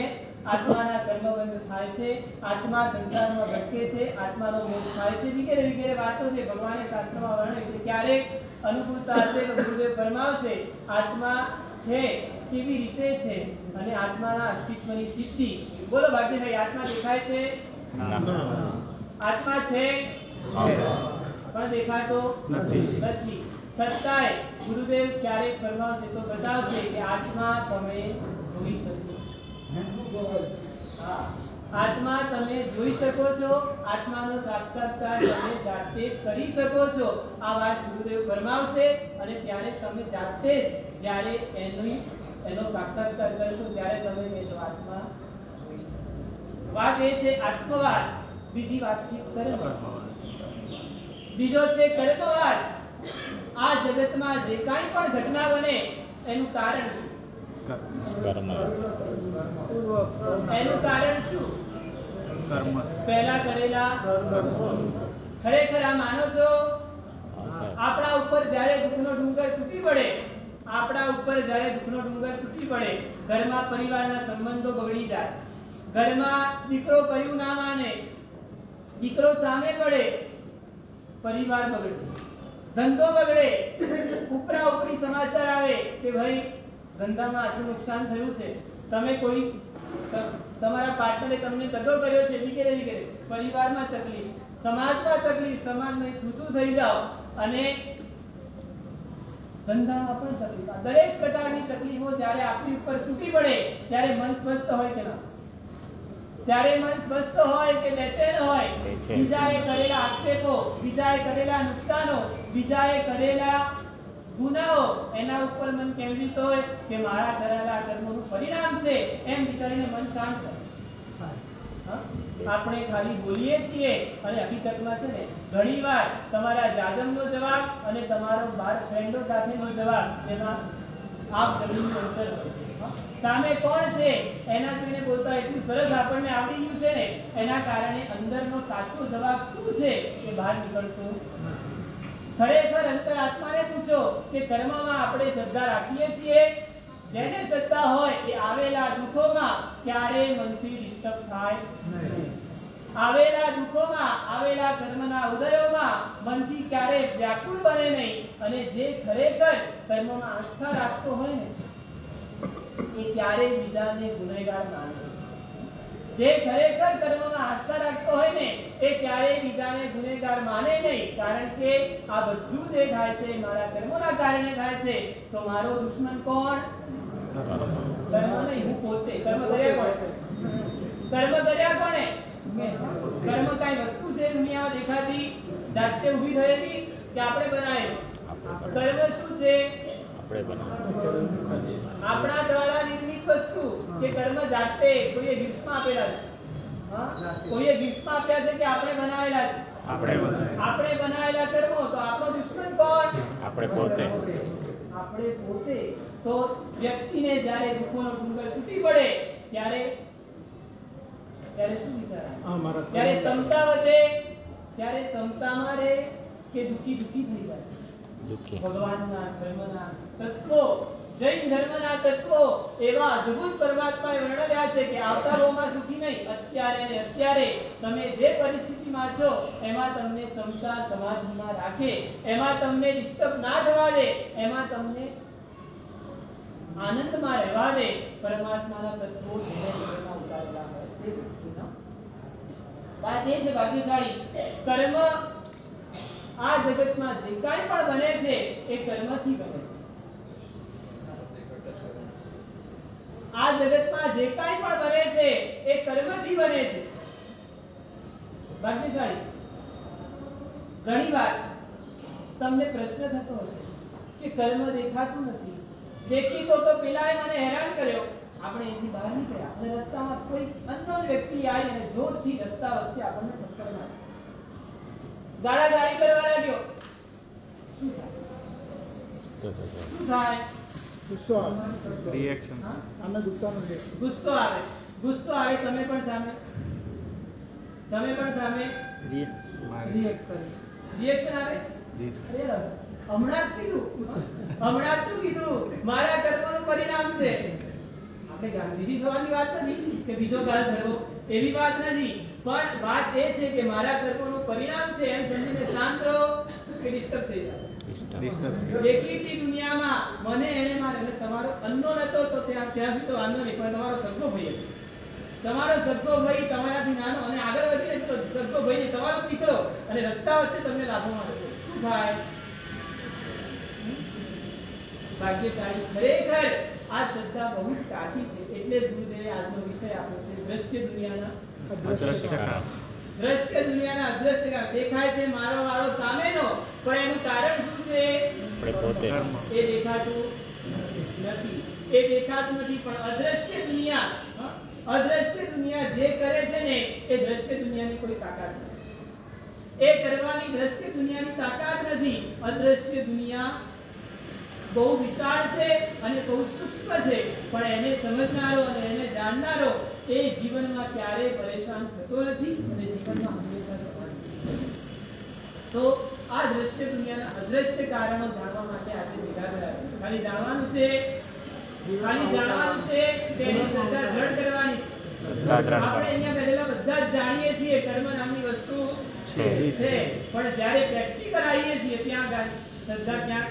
આત્માના કર્મબંધ થાય છે, આત્મા સંસારમાં ભટકે છે, આત્માનો મોક્ષ થાય છે, વગેરે વગેરે વાતો છે ભગવાને શાસ્ત્રમાં વર્ણવી છે. ક્યારેક અનુકૂળતા હશે તો ગુરુદેવ ફરમાવશે આત્મા છે કેવી રીતે છે અને આત્માના અસ્તિત્વની સિદ્ધિ. બોલો ભાગ્યભાઈ, આત્મા દેખાય છે? આત્મા છે પણ દેખાતો નથી. છતાંય ગુરુદેવ ક્યારેક ફરમાવશે તો બતાવશે કે આત્મા તમે જોઈ શકો. હા, આત્મા તમે જોઈ શકો છો, આત્માનો સાક્ષાત્કાર તમે જાતે જ કરી શકો છો. આ વાત ગુરુદેવ ફરમાવશે અને ત્યારે તમે જાતે જ જ્યારે એનો સાક્ષાત્કાર કરશો ત્યારે તમે કહેશો આત્મા જોઈ શકો. વાત એ છે આત્મવાદ. બીજી વાત છે કર્મવાદ. બીજો છે કર્મવાદ. આ જગતમાં જે કાંઈ પણ ઘટના બને એનું કારણ શું? એનું કારણ શું? કર્મ. પહેલા કરેલા ખરેખર આ માનો છો? આપણા ઉપર જ્યારે દુઃખનો ડુંગર તૂટી પડે, આપણા ઉપર જ્યારે દુઃખનો ડુંગર તૂટી પડે, ઘરમાં પરિવારના સંબંધો બગડી જાય, ઘરમાં દીકરો કહ્યું ના માને, દીકરો સામે પડે, પરિવાર બગડે, ધંધો બગડે, ઉપરા ઉપરી સમાચાર આવે કે ભાઈ ધંધામાં આટલું નુકસાન થયું છે, તમે કોઈ તમારા પાર્ટનરે તમને દગો કર્યો છે, વગેરે વગેરે, પરિવારમાં તકલીફ, સમાજમાં તકલીફ, સમાજને છૂટું થઈ જાઓ અને ધંધામાં પણ તકલીફ. આ દરેક પ્રકારની તકલીફો જ્યારે આપણી ઉપર તૂટી પડે ત્યારે મન સ્વસ્થ હોય કે ના? ત્યારે મન સ્વસ્થ હોય કે બેચેન હોય? બીજાએ કરેલા આક્ષેપો, બીજાએ કરેલા નુકસાનો, બીજાએ કરેલા ગુનાઓ, એના ઉપર મન કેન્દ્રિત હોય કે મારા કરેલા કર્મોનું પરિણામ છે, એમ વિચારીને મન શાંત થાય. આપણે ખાલી બોલીએ છીએ અને હકીકતમાં છે ને ઘણીવાર તમારા જાજમનો જવાબ અને તમારો બાર ફ્રેન્ડો સાથેનો જવાબ એમાં આપ જમીનનું અંતર હોય છે. સામે કોણ છે એના જોઈને બોલતા એટલું સરસ આપણને આવડી ગયું છે ને, એના કારણે અંદરનો સાચો જવાબ શું છે એ બહાર નીકળતો. ખરેખર અંતરાત્માને પૂછો કે કર્મમાં આપણે શ્રદ્ધા રાખીએ છીએ? જેને શ્રદ્ધા હોય એ આવેલા દુઃખોમાં ક્યારેય મનથી ડિસ્ટર્બ થાય નહીં. આવેલા દુઃખોમાં, આવેલા કર્મના ઉદયોમાં મનથી ક્યારેય વ્યાકુળ બને નહીં. અને જે ખરેખર કર્મમાં આસ્થા રાખતો હોય ને એ ક્યારેય બીજાને ગુનેગાર માને નહીં. જે ખરેખર કર્મમાં આસ્થા રાખતો હોય ને એ ક્યારેય બીજાને ગુનેગાર માને નહીં. કારણ કે આ બધું જે થાય છે મારા કર્મોના કારણે થાય છે. તો મારો દુશ્મન કોણ? કર્મ નહીં, હું પોતે. કર્મ કર્યા કોણે? કર્મ કર્યા કોણે? કર્મ કાંઈ વસ્તુ છે દુનિયામાં દેખાતી, જાતે ઊભી થયેલી કે આપણે બનાવેલી? કર્મ શું છે? આપણા દ્વારા નિર્મિત વસ્તુ કે કર્મ જાતે કોઈએ ગિફ્ટમાં આપેલા છે? કોઈએ ગિફ્ટમાં આપ્યા છે કે આપણે બનાવેલા છે? આપણે બનાવેલા કર્મો. તો આપણો દુશ્મન કોણ? આપણે પોતે. આપણે પોતે. તો વ્યક્તિને જ્યારે દુઃખોનો ડુંગર તૂટી પડે ત્યારે શું વિચારે? ત્યારે ક્ષમતા વધે, ત્યારે ક્ષમતામાં રહે કે દુઃખી થઈ જાય? ભગવાનના ધર્મના તત્વો, જૈન ધર્મના તત્વો એવા અદ્ભુત પરમાત્માએ વર્ણવ્યા છે કે આવતા ભાવમાં સુખી નહીં, અત્યારે ને અત્યારે તમે જે પરિસ્થિતિમાં છો એમાં તમને ક્ષમતા સમાધિમાં રાખે, એમાં તમને ડિસ્ટર્બ ના થવા દે, એમાં તમને આનંદમાં રહેવા દે. પરમાત્માના તત્વો જેને જીવનમાં ઉતારેલા હોય તે વ્યક્તિનો વાત એ છે ભાગ્યશાળી. કર્મ આ જગતમાં જે કાંઈ પણ બને છે એ કર્મથી બને છે. આ જગતમાં જે કાંઈ પણ બને છે એ કર્મથી બને છે. ભાગ્યશાળી, ઘણીવાર તમને પ્રશ્ન થતો હશે કે કર્મ દેખાતું નથી, દેખીતો તો પેલાએ મને હેરાન કર્યો, આપણે અહીંથી બહાર નીકળ્યા અને રસ્તામાં કોઈ અનનોન વ્યક્તિ આવી અને જોરથી રસ્તા વચ્ચે આપણને ટક્કર મારી, ગાળાગાળી કરવા લાગ્યો. શું થાય? શું થાય? ગુસ્સો આવે. રિએક્શન. આને ગુસ્સાનું રિએક્શન. ગુસ્સો આવે. ગુસ્સો આવે, તમે પણ સામે રિએક્ટ કરો. રિએક્શન આવે. અરે હમણાં જ કીધું મારા કર્મોનું પરિણામ છે. આપણે ગાંધીજી થવાની વાત નથી કે બીજો કાળ ધરવો, એવી વાત નથી, પણ વાત એ છે કે મારા કર્મોનું પરિણામ છે એમ સમજીને શાંત રહો કે ડિસ્ટર્બ થઈ જાય. દેખીતી દુનિયામાં મને એને મારે એટલે તમારો અન્નો નતો તો ત્યાં સુધી તો વાંધો નહીં, પણ તમારો સગો ભાઈ હતો. તમારો સગો ભાઈ તમારાથી નાનો અને આગળ વધીને તો સગો ભાઈ ને તમારો દીકરો અને રસ્તા વચ્ચે તમને લાભો મળે, શું થાય? ભાગ્યશાળી. ખરેખર આ શ્રદ્ધા બહુ જ કાચી છે. એટલે જ ગુરુદેવે આજનો વિષય આપ્યો છે દ્રશ્ય દુનિયાના દ્રશ્ય દુનિયાના અદ્રશ્ય કામ. દેખાય છે મારો વાળો સામેનો, પણ એનું કારણ શું છે? એ દેખાતું નથી. પણ અદ્રશ્ય દુનિયા, અદ્રશ્ય દુનિયા જે કરે છે ને એ દ્રશ્ય દુનિયાની કોઈ તાકાત નથી. એ કરવાની દ્રશ્ય દુનિયાની તાકાત નથી. અદ્રશ્ય દુનિયા બહુ વિશાળ છે અને બહુ સૂક્ષ્મ છે, પણ એને સમજનારો અને એને જાણનારો એ જીવનમાં ક્યારેય પરેશાન થતો નથી અને જીવનમાં હંમેશા સફળ થાય. તો આ દ્રશ્ય દુનિયાના અદ્રશ્ય કારણો જાણવા માટે આજે ભેગા થયા છે. ખાલી જાણવાનું છે કે એની શ્રદ્ધા દ્રઢ કરવાની છે. આપણે અહીંયા બેઠેલા બધા જ જાણીએ છીએ કર્મ નામની વસ્તુ છે, પણ જ્યારે પ્રેક્ટિકલ આવીએ છીએ ત્યાં શ્રદ્ધા ક્યાં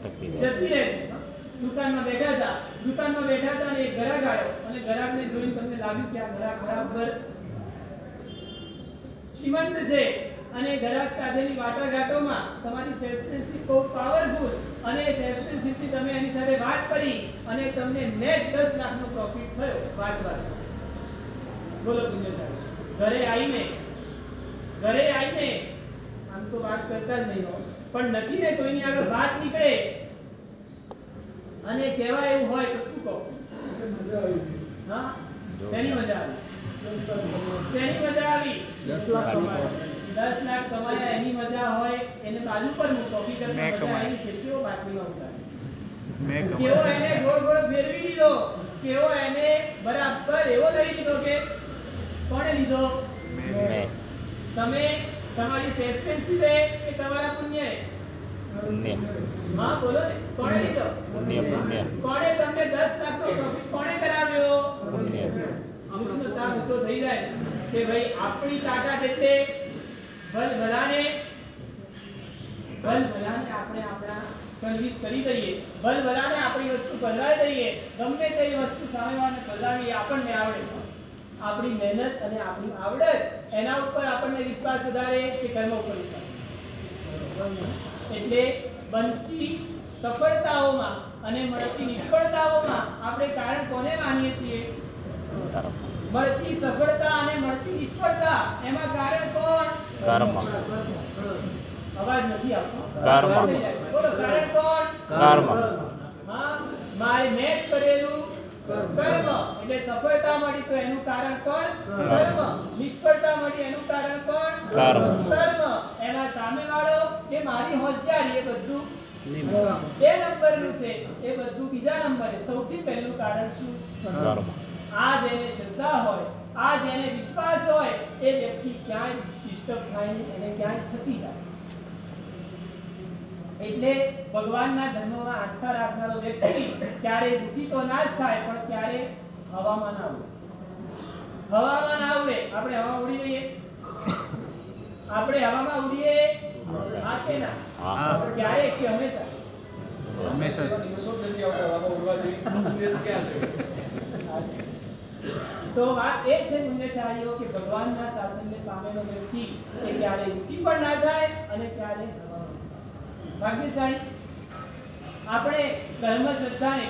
જતી રહે છે. દુકાનમાં બેઠા હતા અને એક ગ્રાહક આવ્યો અને ગ્રાહકને જોઈને તમને લાગ્યું કે આ ગ્રાહક બરાબર શ્રીમંત છે અને ગ્રાહક સાથેની વાટાઘાટોમાં તમારી સેલ્સમેનશિપ બહુ પાવરફુલ અને સેલ્સમેનશિપથી તમે એની સાથે વાત કરી અને તમને નેટ 10 લાખનો પ્રોફિટ થયો. વાત બોલો પુણ્યશાળી. ઘરે આવીને આમ તો વાત કરતા જ નહીં હો, પણ નથી ને કોઈની આગળ વાત નીકળે અને કહેવાય એવું હોય તો શું કહો? હા, તેની મજા આવી 10 લાખ કમાયા એની મજા હોય. એને બાજુ પર મૂકો, હકીકતમાં મજા આવી છે. કેવો બાટલીમાં ઉતારે, કેવો એને ગોળ ફેરવી દીધો, કેવો એને બરાબર એવો લઈ લીધો કે કોણે લીધો? તમે તમારી સેલ્સમેનશિપે કે તમારા પુણ્યએ? હા બોલો ને, કોણે લીધો? કોણે તમને 10 લાખનો પ્રોફિટ કોણે કરાવ્યો? અમુકનો તાવ ઊંચો થઈ જાય કે ભાઈ આપણી તાકાત એટલે ભલભલાને આપણે આપણા કન્વિન્સ કરી દઈએ, ભલભલાને આપણી વસ્તુ બદલાવી દઈએ, ગમે તેવી વસ્તુ સામેવાળાને બદલાવી આપણને આવડે. આપણી મહેનત અને આપણી આવડત એના ઉપર આપણને વિશ્વાસ વધારે કે કર્મ ઉપર વિશ્વાસ? એટલે બનતી સફળતાઓમાં અને મળતી નિષ્ફળતાઓમાં આપણે કારણ કોને માનીએ છીએ? મળતી સફળતા અને મળતી નિષ્ફળતા એમાં કારણ કોણ? કર્મ. અવાજ નથી આવતો. બોલો, કારણ કોણ? કર્મ. હા, મારે મેચ કરેલું કર્મ એટલે સફળતા મળી તો એનું કારણ કોણ? કર્મ. નિષ્ફળતા મળી એનું કારણ કોણ? કર્મ. એમાં સામેવાળો કે મારી હોશિયારી એ બધું બે નંબરનું છે, એ બધું બીજા નંબરે. સૌથી પહેલું કારણ શું? કર્મ. આ જેને શ્રદ્ધા હોય, આ જેને વિશ્વાસ હોય, એ વ્યક્તિ ક્યાંય ડિસ્ટર્બ થાય નહીં, એને ક્યાંય છતી જાય. એટલે ભગવાનના ધર્મમાં આસ્થા રાખનારો વ્યક્તિ ક્યારે દુખી તો ના જ થાય, પણ ક્યારે હવામાં ના ઉડે. આપણે હવા ઉડી જઈએ, આપણે હવામાં ઉડીએ હા કે ના? ક્યારે કે હંમેશા? તો વાત એ છે પુણ્યશાળીઓ કે ભગવાનના શાસનને પામેલો વ્યક્તિ એ ક્યારે દુખી પણ ના થાય અને ક્યારે ભાગ્યશાળી. આપણે કર્મની શ્રદ્ધાને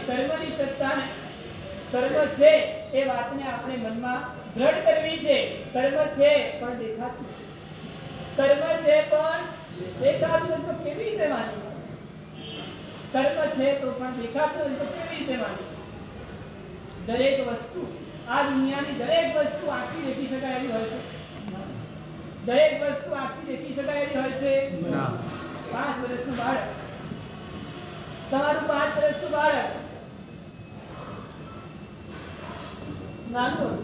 કર્મ છે એ વાતને આપણે મનમાં દ્રઢ કરવી છે. કર્મ છે પણ દેખાતું, કર્મ છે પણ દેખાતું તો કેવી રીતે માની? કર્મ છે તો પણ દેખાતું તો કેવી રીતે માની? દરેક વસ્તુ, આ દુનિયાની દરેક વસ્તુ આખી દેખી શકાય એવી હોય છે? દરેક વસ્તુ આખી દેખી શકાય એવી હોય છે? 5 વર્ષનું બાળક, તમારું 5 વર્ષનું બાળક નાનું,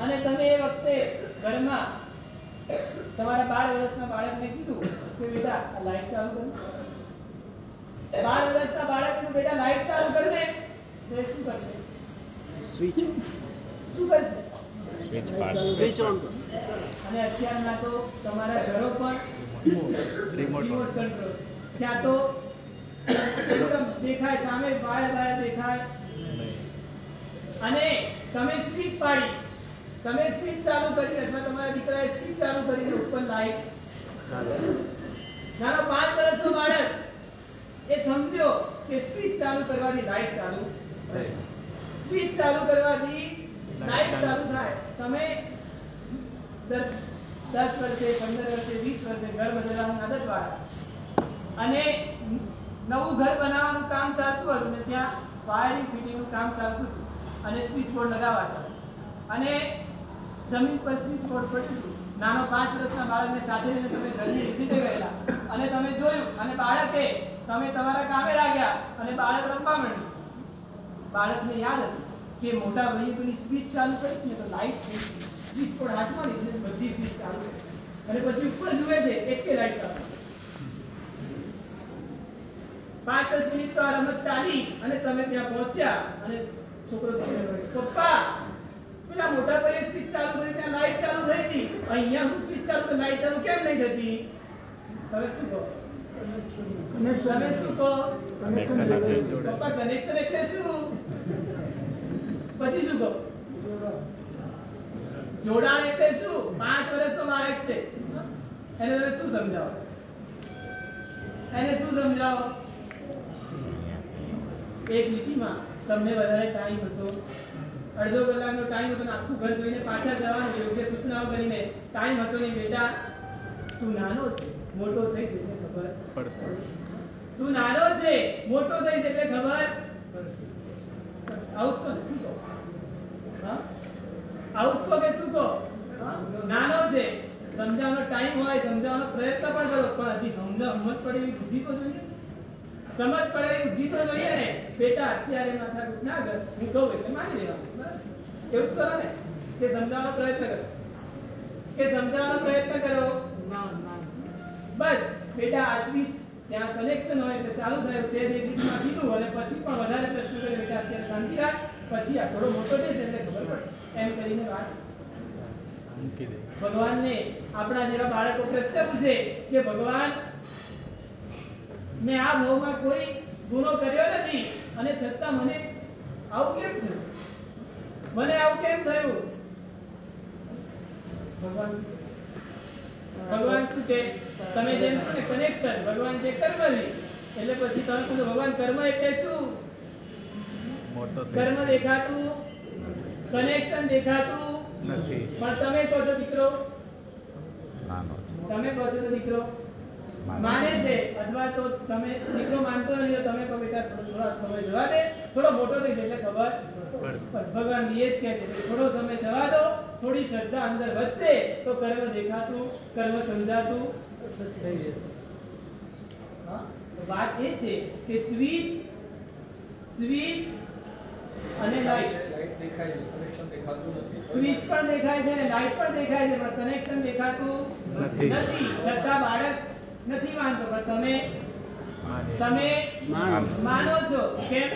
અને તમે એ વખતે ઘરમાં તમારા 12 વર્ષના બાળકને કીધું કે બેટા આ લાઈટ ચાલુ કર, 12 વર્ષના બાળકને તું બેટા લાઈટ ચાલુ કર ને તો એ શું કરશે? શું કરશે? અને અત્યારના તો તમારા ઘરો પણ રિમોટ કંટ્રોલ, ત્યાં તો એકદમ દેખાય, સામે વાયર દેખાય, અને તમે સ્વિચ પાડી, તમે સ્વિચ ચાલુ કરી અથવા તમારા દીકરાએ સ્વિચ ચાલુ કરીને ઉપર લાઈટ નાનો 5 વર્ષનો બાળક એ સમજ્યો કે સ્વિચ ચાલુ કરવાથી લાઈટ ચાલુ થાય, સ્વિચ ચાલુ કરવાથી લાઈટ ચાલુ થાય. તમે 10 વર્ષે, 15 વર્ષે, 20 વર્ષે ઘર બદલવાની આદત વાળા અને નવું ઘર બનાવવાનું કામ ચાલતું હતું ને ત્યાં વાયરિંગ ફિટિંગનું કામ ચાલતું હતું અને સ્વિચ બોર્ડ લગાવતા અને જમીન પર સ્વિચ બોર્ડ પડ્યું હતું. નાનો 5 વર્ષના બાળકને સાથે લઈને તમે ઘરની વિઝિટે ગયેલા અને તમે જોયું અને બાળકે તમે તમારા કામે લાગ્યા અને બાળક રમવા માંડ્યું. બાળકને યાદ હતું કે મોટા ભાઈએ પેલી સ્વિચ ચાલુ કરી ને તો લાઈટ થઈ, સ્વિચ બોર્ડ હાથમાં લીધી ને બધી સ્વિચ ચાલુ કરી અને પછી ઉપર જુએ છે એકે લાઈટ ચાલુ. 5-10 મિનિટ તો આ રમત ચાલી અને તમે ત્યાં પહોંચ્યા અને છોકરો તમને કહે, પપ્પા પેલા મોટા ભાઈએ સ્વિચ ચાલુ કરી ત્યાં લાઈટ ચાલુ થઈ હતી, અહીંયા હું સ્વિચ ચાલુ તો લાઈટ ચાલુ કેમ નહીં થતી? તમે શું કહો? તમે શું કહો? પપ્પા કનેક્શન એટલે શું? પછી શું કહો? જોડાણ એટલે શું? 5 વર્ષનો બાળક છે, એને તમે શું સમજાવો? એને શું સમજાવો? એક લીટીમાં તમને વધારે ટાઈમ હતો, અડધો કલાકનો ટાઈમ હતો ને આખું ઘર જોઈને પાછા જવાનું, યોગ્ય સૂચનાઓ કરીને ટાઈમ હતો નહીં. બેટા તું નાનો છે, મોટો થઈ છે એટલે ખબર પડશે. તું નાનો છે, મોટો થઈ છે એટલે ખબર આવું જ કહો, શું કહો? હા, આવું જ કહો કે શું કહો? નાનો છે, સમજાવવાનો ટાઈમ હોય, સમજાવવાનો પ્રયત્ન પણ કરો, પણ હજી સમજ પડેલી બુદ્ધિ તો જોઈએ, સમજ પડેલી બુદ્ધિ તો જોઈએ ને. બેટા અત્યારે માથાકૂટ ના કર, હું કહું એટલે માની લેવાનું, બરાબર? એવું જ કરો ને કે સમજાવવાનો પ્રયત્ન કરો, કે સમજાવવાનો પ્રયત્ન કરો. બસ બેટા આ સ્વિચ ત્યાં કનેક્શન હોય એટલે ચાલુ થાય છે, એક મિનિટમાં કીધું અને પછી પણ વધારે પ્રશ્ન કરે, બેટા અત્યારે શાંતિ રાખ, પછી આ થોડો મોટો થશે એટલે ખબર પડશે, એમ કરીને વાત મૂકી દે. ભગવાનને આપણા જેવા બાળકો પ્રશ્ન પૂછે કે ભગવાન મેં આ ભાવમાં કોઈ ગુનો કર્યો નથી અને છતાં મને આવું કેમ થયું? મને આવું કેમ થયું? ભગવાન શું કે? તમે જેમ કહો ને કનેક્શન, ભગવાન જે કર્મ લે એટલે પછી તમે પૂછો ભગવાન કર્મ એટલે શું? કર્મ દેખાતું, કનેક્શન દેખાતું નથી, પણ તમે કહો છો દીકરો, તમે કહો છો તો દીકરો માને છે, અથવા તો તમે દીકરો માનતો નથી તો તમે કહો બેટા થોડો સમય જવા દે, થોડો મોટો થઈ જાય એટલે ખબર પડશે. ભગવાન એ જ કહે છે કે થોડો સમય જવા દો, થોડી શ્રદ્ધા અંદર વધશે તો કર્મ દેખાતું, કર્મ સમજાતું થઈ જશે. હા, વાત એ છે કે સ્વિચ અને લાઈટ દેખાય છે, કનેક્શન દેખાતું નથી. સ્વિચ પણ દેખાય છે અને લાઈટ પણ દેખાય છે પણ કનેક્શન દેખાતું નથી. છતાં બાળક નથી માનતો, પણ તમે માનો છો. કેમ?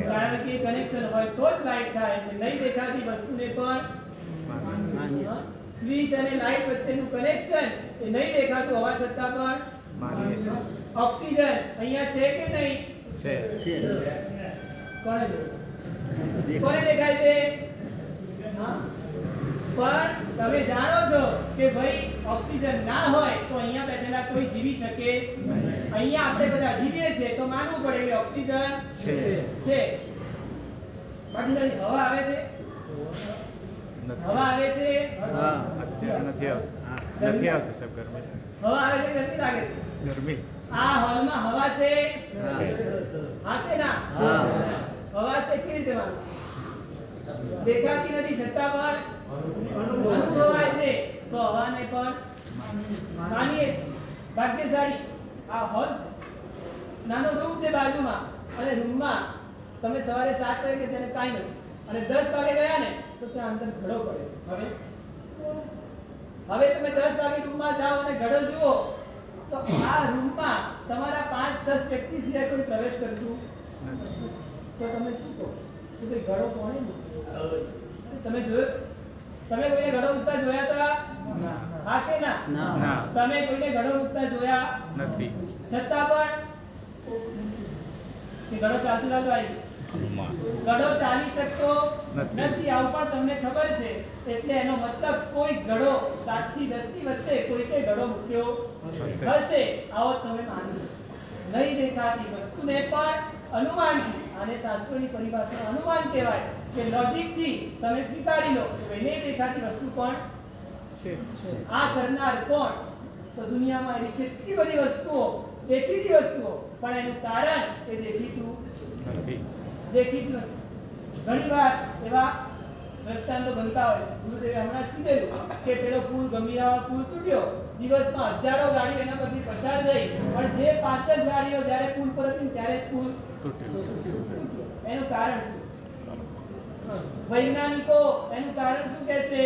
કારણ કે કનેક્શન હોય તો જ લાઈટ થાય, એટલે નહીં દેખાતી વસ્તુને પણ સ્વિચ અને લાઈટ વચ્ચેનું કનેક્શન એ નહીં દેખાતું હોવા છતાં પણ ઓક્સિજન અહીંયા છે કે નહીં? છે. કોને દેખાય છે? હા, પણ તમે જાણો છો કે ભાઈ ઓક્સિજન ના હોય તો અહીંયા બેઠેલા કોઈ જીવી શકે નહીં. અહીંયા આપણે બધા જીવીએ છીએ તો માનવું પડે કે ઓક્સિજન છે. બાકી હવા આવે છે, હવા આવે છે, અત્યારે નથી આવતી સાહેબ, ગરમી હવા આવે છે, ગરમી લાગે છે. ગરમી આ હોલમાં હવા છે, હા કે ના? હવા છે, કેવી રીતે માનું? દેખાતી નથી છતાં પણ અનુભવાય છે, તો હવાને પણ માનીએ છીએ. ભાગ્યશાળી આ હોલ છે, નાનો રૂમ છે બાજુમાં, અને રૂમમાં તમે સવારે 7 વાગે તેને કાંઈ નથી અને 10 વાગે ગયા ને તો ત્યાં અંદર ઘડો પડ્યો. હવે તમે 10 વાગે રૂમમાં જાઓ અને ઘડો જુઓ તો આ રૂમમાં તમારા 5-10 વ્યક્તિ સિવાય કોઈ પ્રવેશ કરતું નથી. તો તમે શું કહો કે ભાઈ ઘડો કોણે મૂક્યો? તમે જોયો? તમે કોઈને ઘડો મૂકતા જોયા હતા? હા કે ના? ના. તમે કોઈને ઘડો મૂકતા જોયા નથી. છતાં પણ કે ઘડો ચાલતું આવી ઘડો ચાલી શકતો નથી આવું પણ તમને ખબર છે. એટલે એનો મતલબ કોઈ ઘડો 7 થી 10 ની વચ્ચે કોઈકે ઘડો મૂક્યો હશે. આવો તમે માનો. નહીં દેખાતી વસ્તુને પણ અનુમાનથી, આને શાસ્ત્રોની પરિભાષામાં અનુમાન કહેવાય કે લોજિકથી તમે સ્વીકારી લો કે ભાઈ નહીં દેખાતી વસ્તુ પણ છે. આ કરનાર કોણ? તો દુનિયામાં એવી કેટલી બધી વસ્તુઓ, દેખીતી વસ્તુઓ, પણ એનું કારણ એ દેખીતું નથી. ઘણીવાર એવા દ્રષ્ટાંતો બનતા હોય છે. ગુરુદેવે હમણાં જ કીધેલું કે પેલો પુલ, ગંભીરાવાળો પુલ તૂટ્યો, દિવસમાં હજારો ગાડીઓ એના પરથી પસાર થઈ, પણ જે 5-10 ગાડીઓ જ્યારે પુલ પર હતી ત્યારે જ પુલ તૂટ્યો. એનું કારણ શું? વૈજ્ઞાનિકો એનું કારણ શું કહેશે?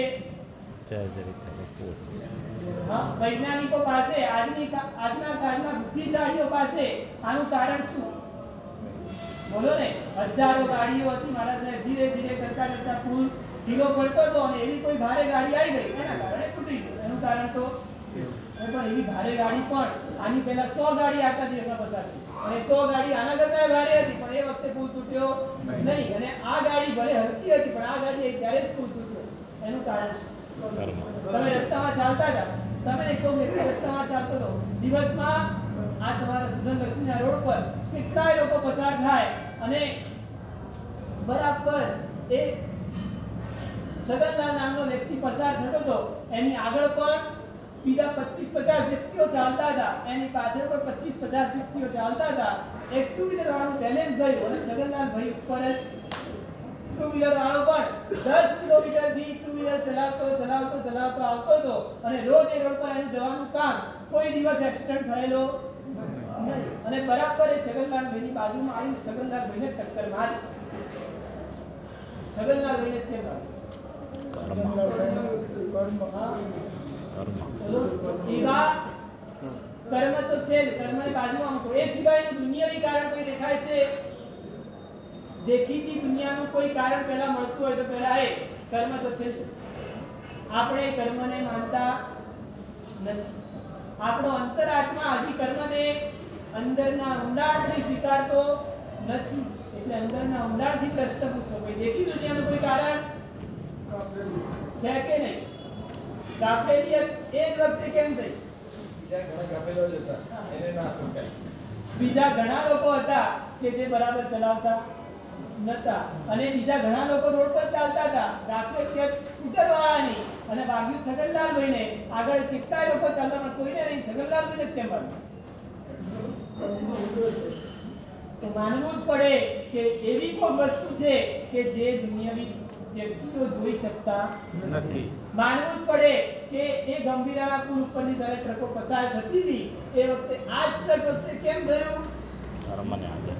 વૈજ્ઞાનિકો પાસે, આજના કાળના બુદ્ધિશાળીઓ પાસે આનું કારણ શું? બોલો ને. હજારો ગાડીઓ હતી મારા સાહેબ, ધીરે ધીરે કરતા કરતા પુલ ઢીલો પડતો હતો અને એવી કોઈ ભારે ગાડી આવી ગઈ એના કારણે તૂટી ગયો. એનું કારણ તો પણ એવી ભારે ગાડી પણ આની પહેલા 100 ગાડી આખા દિવસમાં પસાર થઈ અને 100 ગાડી આના કરતા ભારે હતી પણ એ વખતે પુલ તૂટ્યો નહીં. અને આ ગાડી ભલે હલકી હતી પણ આ ગાડી ત્યારે જ પુલ તૂટ્યો. એનું કારણ શું? તમે રસ્તામાં ચાલતા હતા, તમે એક વ્યક્તિ રસ્તામાં ચાલતો હતો, દિવસમાં આ તમારા સુધન લક્ષ્મીના રોડ પર કેટલાય લોકો પસાર થાય અને બરાબર એ છગનલાલ નામનો વ્યક્તિ પસાર થતો હતો, એની આગળ પણ બીજા 25-50 વ્યક્તિઓ ચાલતા હતા, એની પાછળ પણ 25-50 વ્યક્તિઓ ચાલતા હતા. એક ટુ વ્હીલર વાળું બેલેન્સ ગયું અને છગનલાલ ભાઈ ઉપર જ ટુ વ્હીલર વાળો પણ 10 કિલોમીટર થી ટુ વ્હીલર ચલાવતો આવતો હતો અને રોજ એ રોડ પર એનું જવાનું કામ. કોઈ દિવસ એક્સિડન્ટ થયેલો નહીં. અને બરાબર એ છગનલાલ ભાઈની બાજુમાં આવીને છગનલાલ ભાઈને ટક્કર મારી. છગનલાલ ભાઈને જ કેમ મારી? એવા કર્મ તો છે જ, કર્મને બાજુમાં મૂકો. એ સિવાયનું દુનિયાવી કારણ કોઈ દેખાય છે? દેખીતી દુનિયાનું કોઈ કારણ પહેલા મળતું હોય તો પહેલા એ કર્મ તો છે. આપણે કર્મને માનતા નથી. આપણો અંતરાત્મા હજી કર્મને અંદરના ઊંડાણથી સ્વીકારતો નથી. એટલે અંદરના ઊંડાણથી પ્રશ્ન પૂછો, કોઈ દેખી દુનિયાનું કોઈ કારણ છે કે નહીં? ગાફેલિયત એ જ વખતે કેમ થઈ? બીજા ઘણા લોકો હતા કે જે બરાબર ચલાવતા નતા અને બીજા ઘણા લોકો રોડ પર ચાલતા હતા. ગાફેલિયત સ્કૂટર વાળાની અને વાગ્યું છગનલાલ ભાઈને. આગળ કેટલાય લોકો ચાલતા પણ કોઈને નહીં, છગનલાલ ભાઈને જ કેમ વાગ્યું? તો માનવું જ પડે કે એવી કોઈ વસ્તુ છે કે જે દુનિયાવી વ્યક્તિઓ જોઈ શકતા નથી. માનવું જ પડે કે એ ગંભીરાના પુલ ઉપરની જ્યારે ટ્રકો પસાર થતી હતી એ વખતે આ જ ટ્રક વખતે કેમ ગયું?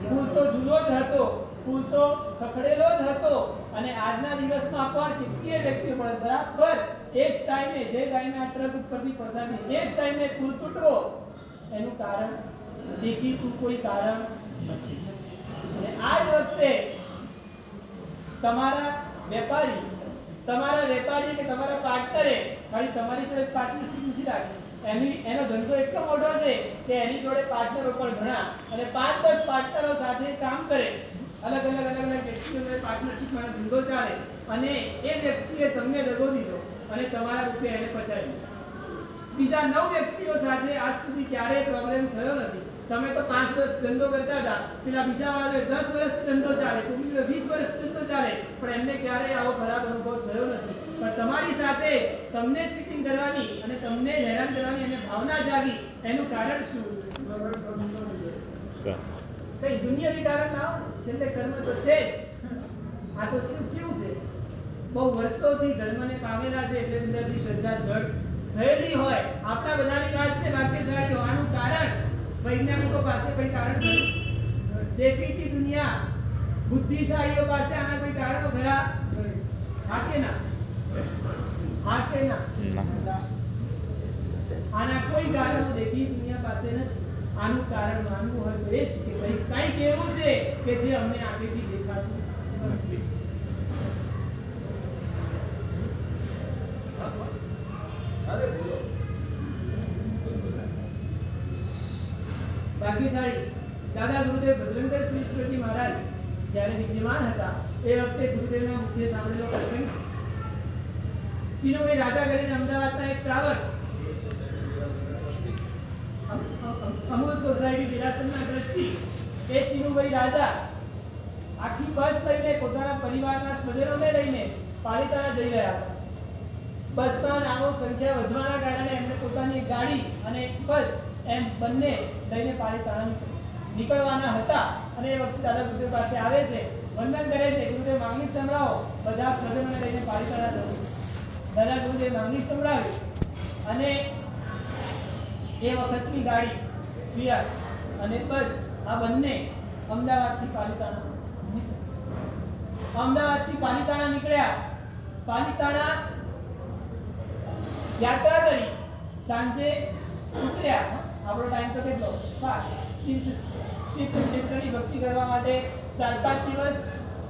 પુલ તો જૂનો જ હતો, પુલ તો ખખડેલો જ હતો અને આજના દિવસમાં પણ કેટલીય વ્યક્તિઓ પણ બરાબર એ જ ટાઈમે, જે ટાઈમે આ ટ્રક ઉપરથી પસાર થઈ એ જ ટાઈમે પુલ તૂટવો. એનું કારણ દેખીતું કોઈ કારણ નથી. અને આ જ વખતે તમારા વેપારી કે તમારા પાર્ટનરે ખાલી તમારી જોડે પાર્ટનરશિપ નથી રાખી, એનો ધંધો એટલો મોટો છે કે એની જોડે પાર્ટનરો પણ ઘણા અને 5-10 પાર્ટનરો સાથે કામ કરે. અલગ અલગ વ્યક્તિઓ જોડે પાર્ટનરશિપમાં ધંધો ચાલે અને એ વ્યક્તિએ તમને દગો દીધો અને તમારા રૂપિયા એને પચાવી. બીજા 9 વ્યક્તિઓ સાથે આજ સુધી ક્યારેય પ્રોબ્લેમ થયો નથી. તમે તો 5 વર્ષ ધંધો કરતા હતા, પેલા બીજા વાળાએ 10 વર્ષ ધંધો ચાલે, કોઈ 20 વર્ષ ધંધો ચાલે, પણ એમને ક્યારેય આવો ખરાબ અનુભવ થયો નથી. પણ તમારી સાથે તમને ચીટિંગ કરવાની અને તમને હેરાન કરવાની અને ભાવના જાગી. એનું કારણ શું? કઈ દુનિયાવી કારણ ના હોય. છેલ્લે કર્મ તો છે જ. આ તો શું કેવું છે? બહુ વર્ષોથી ધર્મને પામેલા છે એટલે અંદરથી શ્રદ્ધા જડ થયેલી હોય. આપણા બધાની વાત છે ભાગ્યશાળી હોવાનું કારણ વૈજ્ઞાનિકો પાસે કોઈ કારણ નથી. દેખીતી દુનિયા બુદ્ધિશાળીઓ પાસે આના કોઈ કારણો ખરા? હા કે ના? આના કોઈ કારણો દેખીતી દુનિયા પાસે આનું કારણ માનવું હોય તો એ જ કે ભાઈ કંઈક એવું છે કે જે અમને આંખેથી દેખાતું નથી. અરે બોલો. ભાગ્યશાળી દાદા ગુરુદેવ ભદ્રંકર શ્રી મહારાજ જ્યારે વિદ્યમાન હતા એ વખતે ગુરુદેવના મુખ્ય સાંભળેલો પ્રસંગ ચીનુભાઈ રાજા કરીને અમદાવાદના એક શ્રાવક અમૂલ સોસાયટી વિરાસતના ટ્રસ્ટી એ ચીનુભાઈ રાજા આખી બસ લઈને પોતાના પરિવારના સ્વજનોને લઈને પાલિતાણા જઈ રહ્યા હતા. બસમાં નાનો સંખ્યા વધવાના કારણે એમને પોતાની ગાડી અને બસ એમ બંને લઈને પાલિતાણા નીકળવાના હતા. અને એ વખતે દાદા ગુરુદેવ પાસે આવે છે, વંદન કરે છે, ગુરુદેવ માંગણી સંભળાવો. બધા સ્વજનોને લઈને પાલિતાણા જવું. દાદા ગુરુદેવ માંગણી સંભળાવી અને એ વખતની ગાડી ફિયાટ અને બસ આ બંને અમદાવાદથી પાલિતાણા નીકળ્યા. પાલિતાણા યાત્રા કરી સાંજે ઉતર્યા. આપણો ટાઈમ તો કેટલો? 5 તીર્થક્ષેત્રની ભક્તિ કરવા માટે 4-5 દિવસ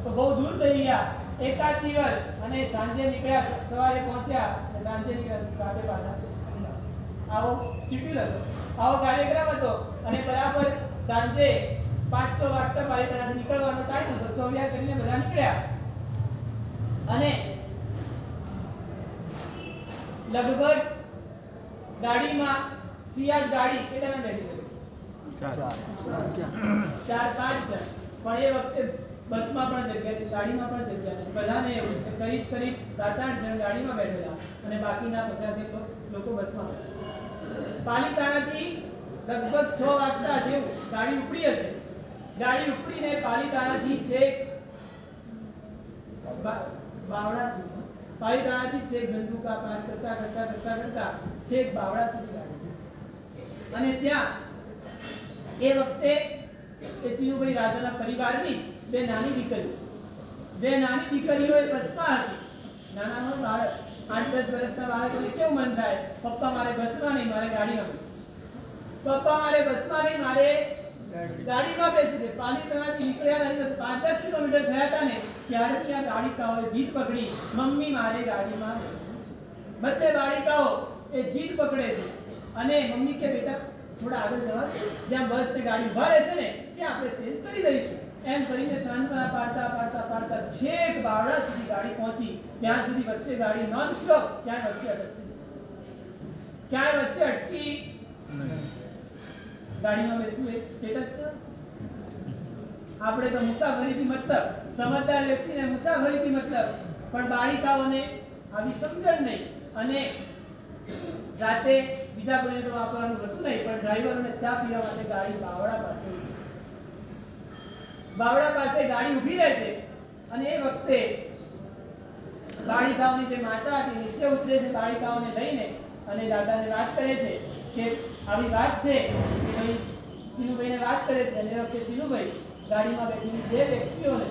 તો બહુ દૂર થઈ ગયા. એકાદ દિવસ અને સાંજે નીકળ્યા, સવારે પહોંચ્યા અને સાંજે નીકળ્યા, રાતે પાછા. આવો શિડ્યુલ હતો, આવો કાર્યક્રમ હતો. અને બરાબર સાંજે 5-6 વાગતા પાલિતાણાથી નીકળવાનો ટાઈમ હતો. ચોવ્યા કરીને બધા નીકળ્યા અને લગભગ ગાડીમાં ફિયાટ ગાડી કેટલા બેસી ગઈ? 4-5 જણ. પણ એ વખતે બસમાં પણ જગ્યા હતી, ગાડીમાં પણ જગ્યા હતી. બધાને એવું કે કરીબ 7-8 જણ ગાડીમાં બેઠેલા અને બાકીના 50 લોકો બસમાં બેઠેલા. પાલિતાણાથી લગભગ 6 વાગતા જેવું ગાડી ઉપડી હશે. ગાડી ઉપડીને પાલિતાણાથી છેક બાવળા સુધી, પાલિતાણાથી છેક ગંદુકા પાસ કરતા છેક બાવળા સુધી ગાડી. અને ત્યાં એ વખતે એ ચીનુભાઈ રાજાના પરિવારની બે નાની દીકરીઓ એ બસમાં હતી. નાનાનો બાળક 8-10 વર્ષના બાળકોને કેવું મન થાય, પપ્પા મારે બસમાં નહીં, મારે ગાડીમાં બેસવું. પપ્પા મારે બસમાં નહીં, મારે ગાડીમાં બેસવું છે. પાલિતાણાથી નીકળ્યા નહીં, 5-10 કિલોમીટર થયા હતા ને ત્યારથી આ બાળિકાઓએ જીદ પકડી, મમ્મી મારે ગાડીમાં બેસવું છે. બંને બાળિકાઓ એ જીદ પકડે છે અને મમ્મી કે બેટા થોડા આગળ જવા, જ્યાં બસ ને ગાડી ઉભા રહેશે ને ત્યાં આપણે ચેન્જ કરી દઈશું. એમ કરીને સાંત્વના પાડતા છેક બાવળા સુધી ગાડી પહોંચી. ત્યાં સુધી વચ્ચે ગાડી નોન સ્ટોપ, ક્યાંય વચ્ચે અટકી ગાડીમાં બેસવું એ સ્ટેટસ. આપણે તો મુસાફરીથી મતલબ, સમજદાર વ્યક્તિને મુસાફરીથી મતલબ, પણ બાળિકાઓને આવી સમજણ નહીં. અને રાતે બીજા કોઈને તો વાપરવાનું હતું નહીં, પણ ડ્રાઈવરોને ચા પીવા માટે ગાડી બાવળા પાસે ગાડી ઊભી રહે છે. અને એ વખતે બાળિકાઓની જે માતા હતી નીચે ઉતરે છે બાળિકાઓને લઈને અને દાદાને વાત કરે છે કે આવી વાત છે કે ભાઈ ચીનુભાઈને વાત કરે છે. અને એ વખતે ચીનુભાઈ ગાડીમાં બેઠેલી બે વ્યક્તિઓને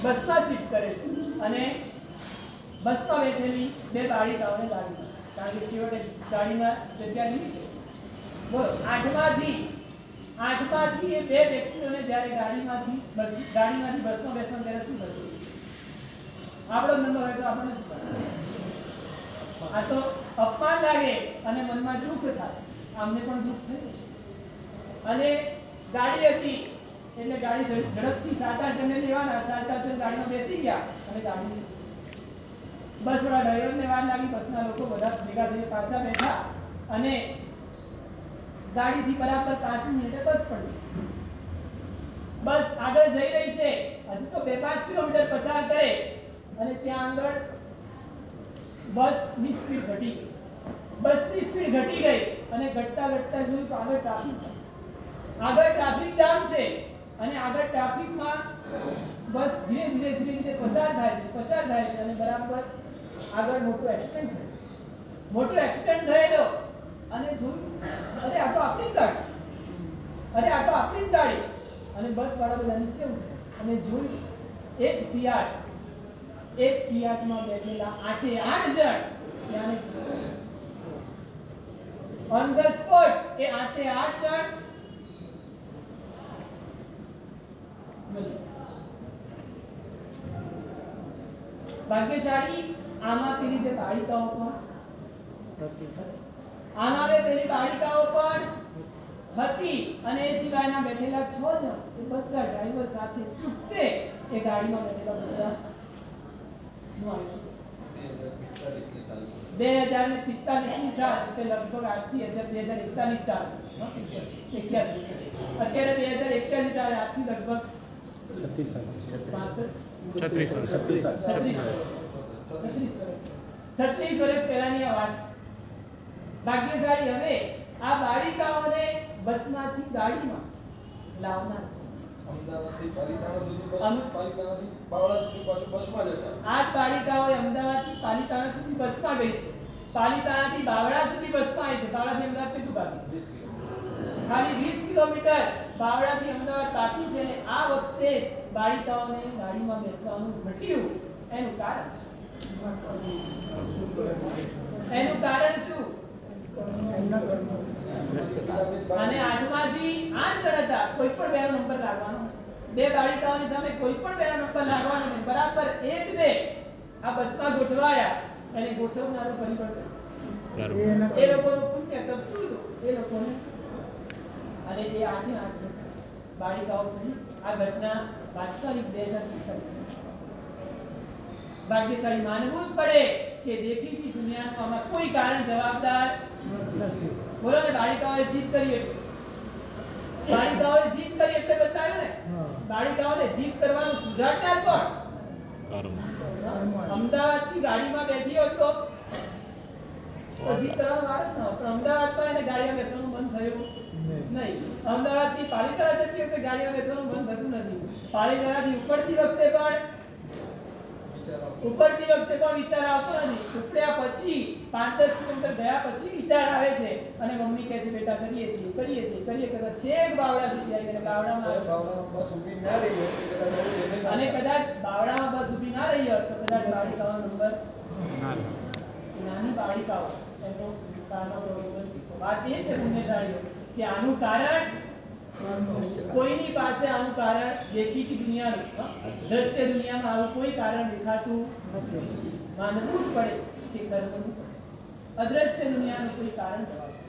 બસમાં શિફ્ટ કરે છે અને બસમાં બેઠેલી બે બાળિકાઓને ગાડીમાં, કારણ કે છેવટે ગાડીમાં જગ્યા નહીં છે. બોલો, આઠમાંથી એ બે વ્યક્તિઓને જ્યારે ગાડીમાંથી બસમાં બેસવાનું ત્યારે શું થતું? આપણો નંબર હોય તો આપણે આ તો અપમાન લાગે અને મનમાં દુઃખ થાય. આમને પણ દુઃખ થયું. અને ગાડી હતી એટલે ગાડી ઝડપથી 7-8 જણને લેવાના, 7-8 જણ ગાડીમાં બેસી ગયા અને ગાડી બસવાળા ડ્રાઈવરને વાર લાગી. બસના લોકો બધા ભેગા થઈને પાછા બેઠા અને ગાડીથી બરાબર 5 મિનિટે બસ પડી. બસ આગળ જઈ રહી છે, હજુ તો 2-5 કિલોમીટર પસાર કરે અને ત્યાં આગળ બસની સ્પીડ ઘટી ગઈ અને ઘટતા જોયું તો આગળ ટ્રાફિક જામ છે. અને આગળ ટ્રાફિકમાં બસ ધીરે ધીરે પસાર થાય છે અને બરાબર આગળ મોટો એક્સિડન્ટ થયેલો. અને જોયું અરે આ તો આપણી જ ગાડી. અને બસ વાળા બધા નીચે ઉતર્યા અને જોયું એ જ ફિયાટમાં બેઠેલા 8 જણ ત્યાં ઓન ધ સ્પોટ એ 8 એ 8 જણ ભાગ્યશાળી આમાં પેલી રીતે બાળિકાઓ પણ આમાં પેલી બાળિકાઓ પણ હતી અને એ સિવાયના બેઠેલા 6 જણ એ બધા ડ્રાઈવર સાથે ચૂપતે એ ગાડીમાં બેઠેલા બધા નું આયુષ્ય 2045 ની સાલ એટલે લગભગ આજથી 2041 ચાલે 81 અત્યારે 2081 ચાલે આજથી લગભગ 36 વર્ષ પહેલાની આ વાત છે. ભાગ્યશાળી હવે આ બાળિકાઓને બસમાંથી ગાડીમાં લાવનાર અમદાવાદથી પાલિતાણા સુધી પાલિતાણાથી બાવળા સુધી પાછું બસમાં જતા. આ બાળિકાઓ અમદાવાદથી પાલિતાણા સુધી બસમાં ગઈ છે. પાલિતાણાથી બાવળા સુધી બસમાં આવી છે. બાવળાથી અમદાવાદ કેટલું બાકી? 20 કિલોમીટર. ખાલી 20 કિલોમીટર બાવળાથી અમદાવાદ બાકી છે અને આ વખતે બાળિકાઓને ગાડીમાં બેસવાનું ઘટ્યું. એનું કારણ શું? શું? અને આઠમાંથી 8 જણ હતા. કોઈ પણ બેનો નંબર લાગવાનો, બે બાળિકાઓની સામે કોઈ પણ બેનો નંબર લાગવાનો નહીં. બરાબર એ જ બે આ બસમાં ગોઠવાયા અને ગોઠવનારું પરિવર્તન એ લોકોનું પુણ્ય કરતું હતું એ લોકોને. અને એ 8 એ 8 જણ બાળિકાઓ સહિત આ ઘટના વાસ્તવિક 2045 ભાગ્યશાળી માનવું જ પડે કે દેખીતી દુનિયાનું આમાં કોઈ કારણ જવાબદાર બોલો ને. બાળિકાઓએ જીત કરી એટલે બતાવ્યું ને. બાળિકાઓને જીત કરવાનું સુધારનાર કોણ? અમદાવાદ થી ગાડીમાં બેઠી હોત તો જીત કરવાનો વાર જ ન હોય. પણ અમદાવાદમાં એને ગાડીમાં બેસવાનું બંધ થયું નહીં. અમદાવાદ થી પાલિતાણા જતી વખતે ગાડીમાં બેસવાનું બંધ થતું નથી. પાલિતાણાથી ઉપડતી વખતે પણ વિચાર આવતો નથી. ઉપડ્યા પછી 5-10 કિલોમીટર ગયા પછી વિચાર આવે છે અને મમ્મી કહે છે બેટા કરીએ કરતા છેક બાવળા સુધી આવી ગયા. બાવળામાં બસ ઊભી ના રહી હોય તો કદાચ બહુ જલ્દી અને કદાચ બાવળામાં બસ ઊભી ના રહી હોત તો કદાચ બાળિકાઓનો નંબર નાની બાળિકાઓ એનો કારનો વાત એ છે પુણ્યશાળીઓ કે આનું કારણ કોઈની પાસે આનું કારણ દેખીતી દુનિયાનું દ્રશ્ય દુનિયામાં આવું કોઈ કારણ દેખાતું નથી. માનવું જ પડે કે કર્મનું અદ્રશ્ય દુનિયાનું કોઈ કારણ જવાબદાર.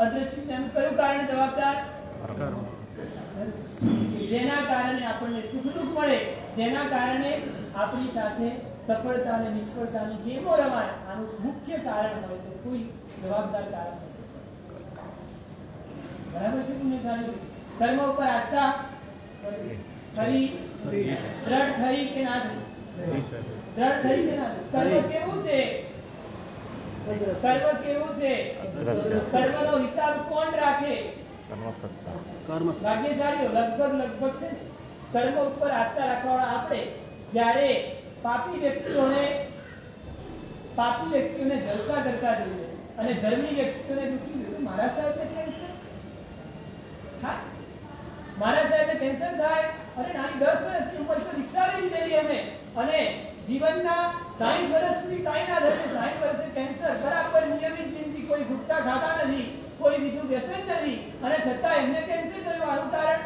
અદ્રશ્ય દુનિયાનું કયું કારણ જવાબદાર? જેના કારણે આપણને સુખ દુઃખ મળે, જેના કારણે આપણી સાથે સફળતા અને નિષ્ફળતાની ગેમો રમાય, આનું મુખ્ય કારણ હોય તો કોઈ જવાબદાર કારણ નથી. બરાબર છે પુણ્યશાળી? કર્મ ઉપર આસ્થા ખરી દ્રઢ થઈ કે ના થઈ? દ્રઢ થઈ કે ના થઈ? કર્મ કેવું છે? કર્મનો હિસાબ કોણ રાખે? ભાગ્યશાળીઓ લગભગ છે ને કર્મ ઉપર આસ્થા રાખવાવાળા આપણે. જ્યારે પાપી વ્યક્તિઓને જલસા કરતા જોઈએ અને ધર્મી વ્યક્તિઓને દુખી જોઈએ. મારા સાહેબને કેન્સર થાય, મારા સાહેબને કેન્સર થાય અને નાની 10 વર્ષની ઉંમર પર રિક્ષા લઈ લીધેલી અમે અને જીવનના 60 વર્ષ સુધી કાંઈ ના થશે. 60 વર્ષે કેન્સર, બરાબર નિયમિત જિંદગી, કોઈ ગુટખા ખાતા નથી, કોઈ બીજું વ્યસન નથી અને છતાં એમને કેન્સર થયું. આનું કારણ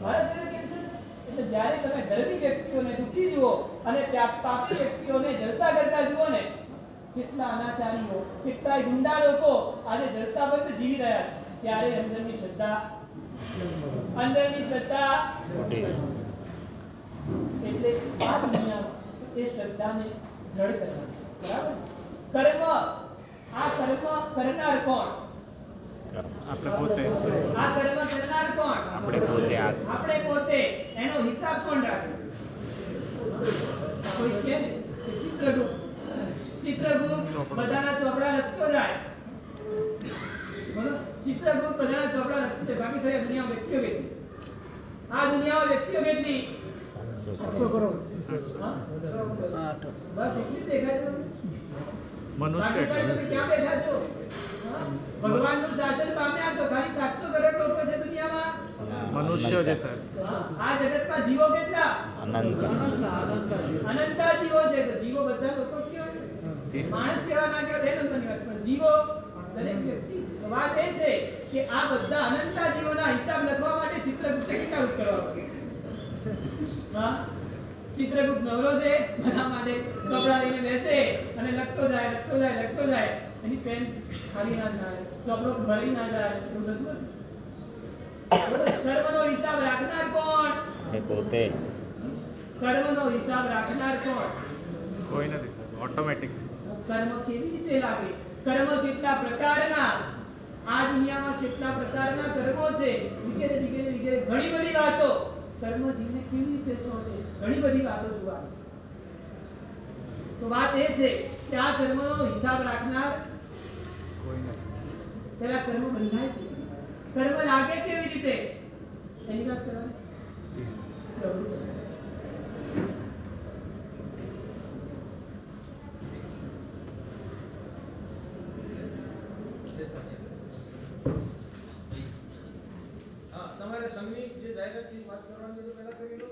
મારા સાહેબને કેન્સર. એટલે જ્યારે તમે ધર્મી વ્યક્તિઓને દુખી જુઓ અને પાપી વ્યક્તિઓને જલસા કરતા જુઓ ને, કેટલા અનાચારીઓ, કેટલા ગુંડા લોકો આજે જલસાબંધ જીવી રહ્યા છે, ત્યારે અંદરની શ્રદ્ધા એટલે આ દુનિયામાં એ શ્રદ્ધાને દ્રઢ કરવાની. બરાબર? કર્મ કરનાર કોણ? આપણે પોતે. આ કર્મ કરનાર કોણ? આપણે પોતે. એનો હિસાબ કોણ રાખે? કોઈ કહે ને કે ચિત્રગુપ્ત બધાના ચોપડા લખતો જાય. બોલો, ચિત્રગુપ્ત બધાના ચોપડા લખતો જાય. બાકી થઈ દુનિયામાં વ્યક્તિઓ કેટલી? આ દુનિયામાં વ્યક્તિઓ કેટલી? 700 કરોડ. બસ એટલી દેખાય છે. મનુષ્ય તમે ક્યાં બેઠા છો? ભગવાનનું શાસન પામ્યા છો. ખાલી 700 કરોડ લોકો છે દુનિયામાં. મનુષ્ય છે સાહેબ. આ જગતમાં જીવો કેટલા? અનંતા જીવો છે. તો જીવો બધા લોકો જ કહેવાય. માણસ કહેવા ના કહેવાય બે નંબરની વાત, પણ જીવો દરેક વ્યક્તિ છે. તો વાત એ છે કે આ બધા અનંતા જીવોના હિસાબ લખવા માટે ચિત્રગુપ્તે કેટલા રૂપ કરવા પડે? હા, ચિત્રગુપ્ત નવરો છે, બધા માટે ચોપડા લઈને બેસે અને લખતો જાય. એની પેન ખાલી ના જાય, ચોપડો ભરી ના જાય, એવું બધું હશે. કર્મનો હિસાબ રાખનાર કોણ? એ પોતે કર્મનો હિસાબ રાખનાર કોણ? કોઈ નથી સર, ઓટોમેટિક છે. કર્મ કેવી રીતે લાગે? કર્મ કેટલા પ્રકારના? આ દુનિયામાં કેટલા પ્રકારના કર્મો છે? વગેરે ઘણી બધી વાતો. કર્મ જીવને કેવી રીતે ચોટે? ઘણી બધી વાતો જોવા. તો વાત એ છે કે આ કર્મનો હિસાબ રાખનાર કોઈ નથી. પેલા કર્મ બંધાય છે, કર્મ લાગે કેવી રીતે એની વાત કરવાની જી સર. છે. હા, તમારે સંઘની જે જાહેરાતની વાત કરવાની હોય તો પહેલા કરી લો.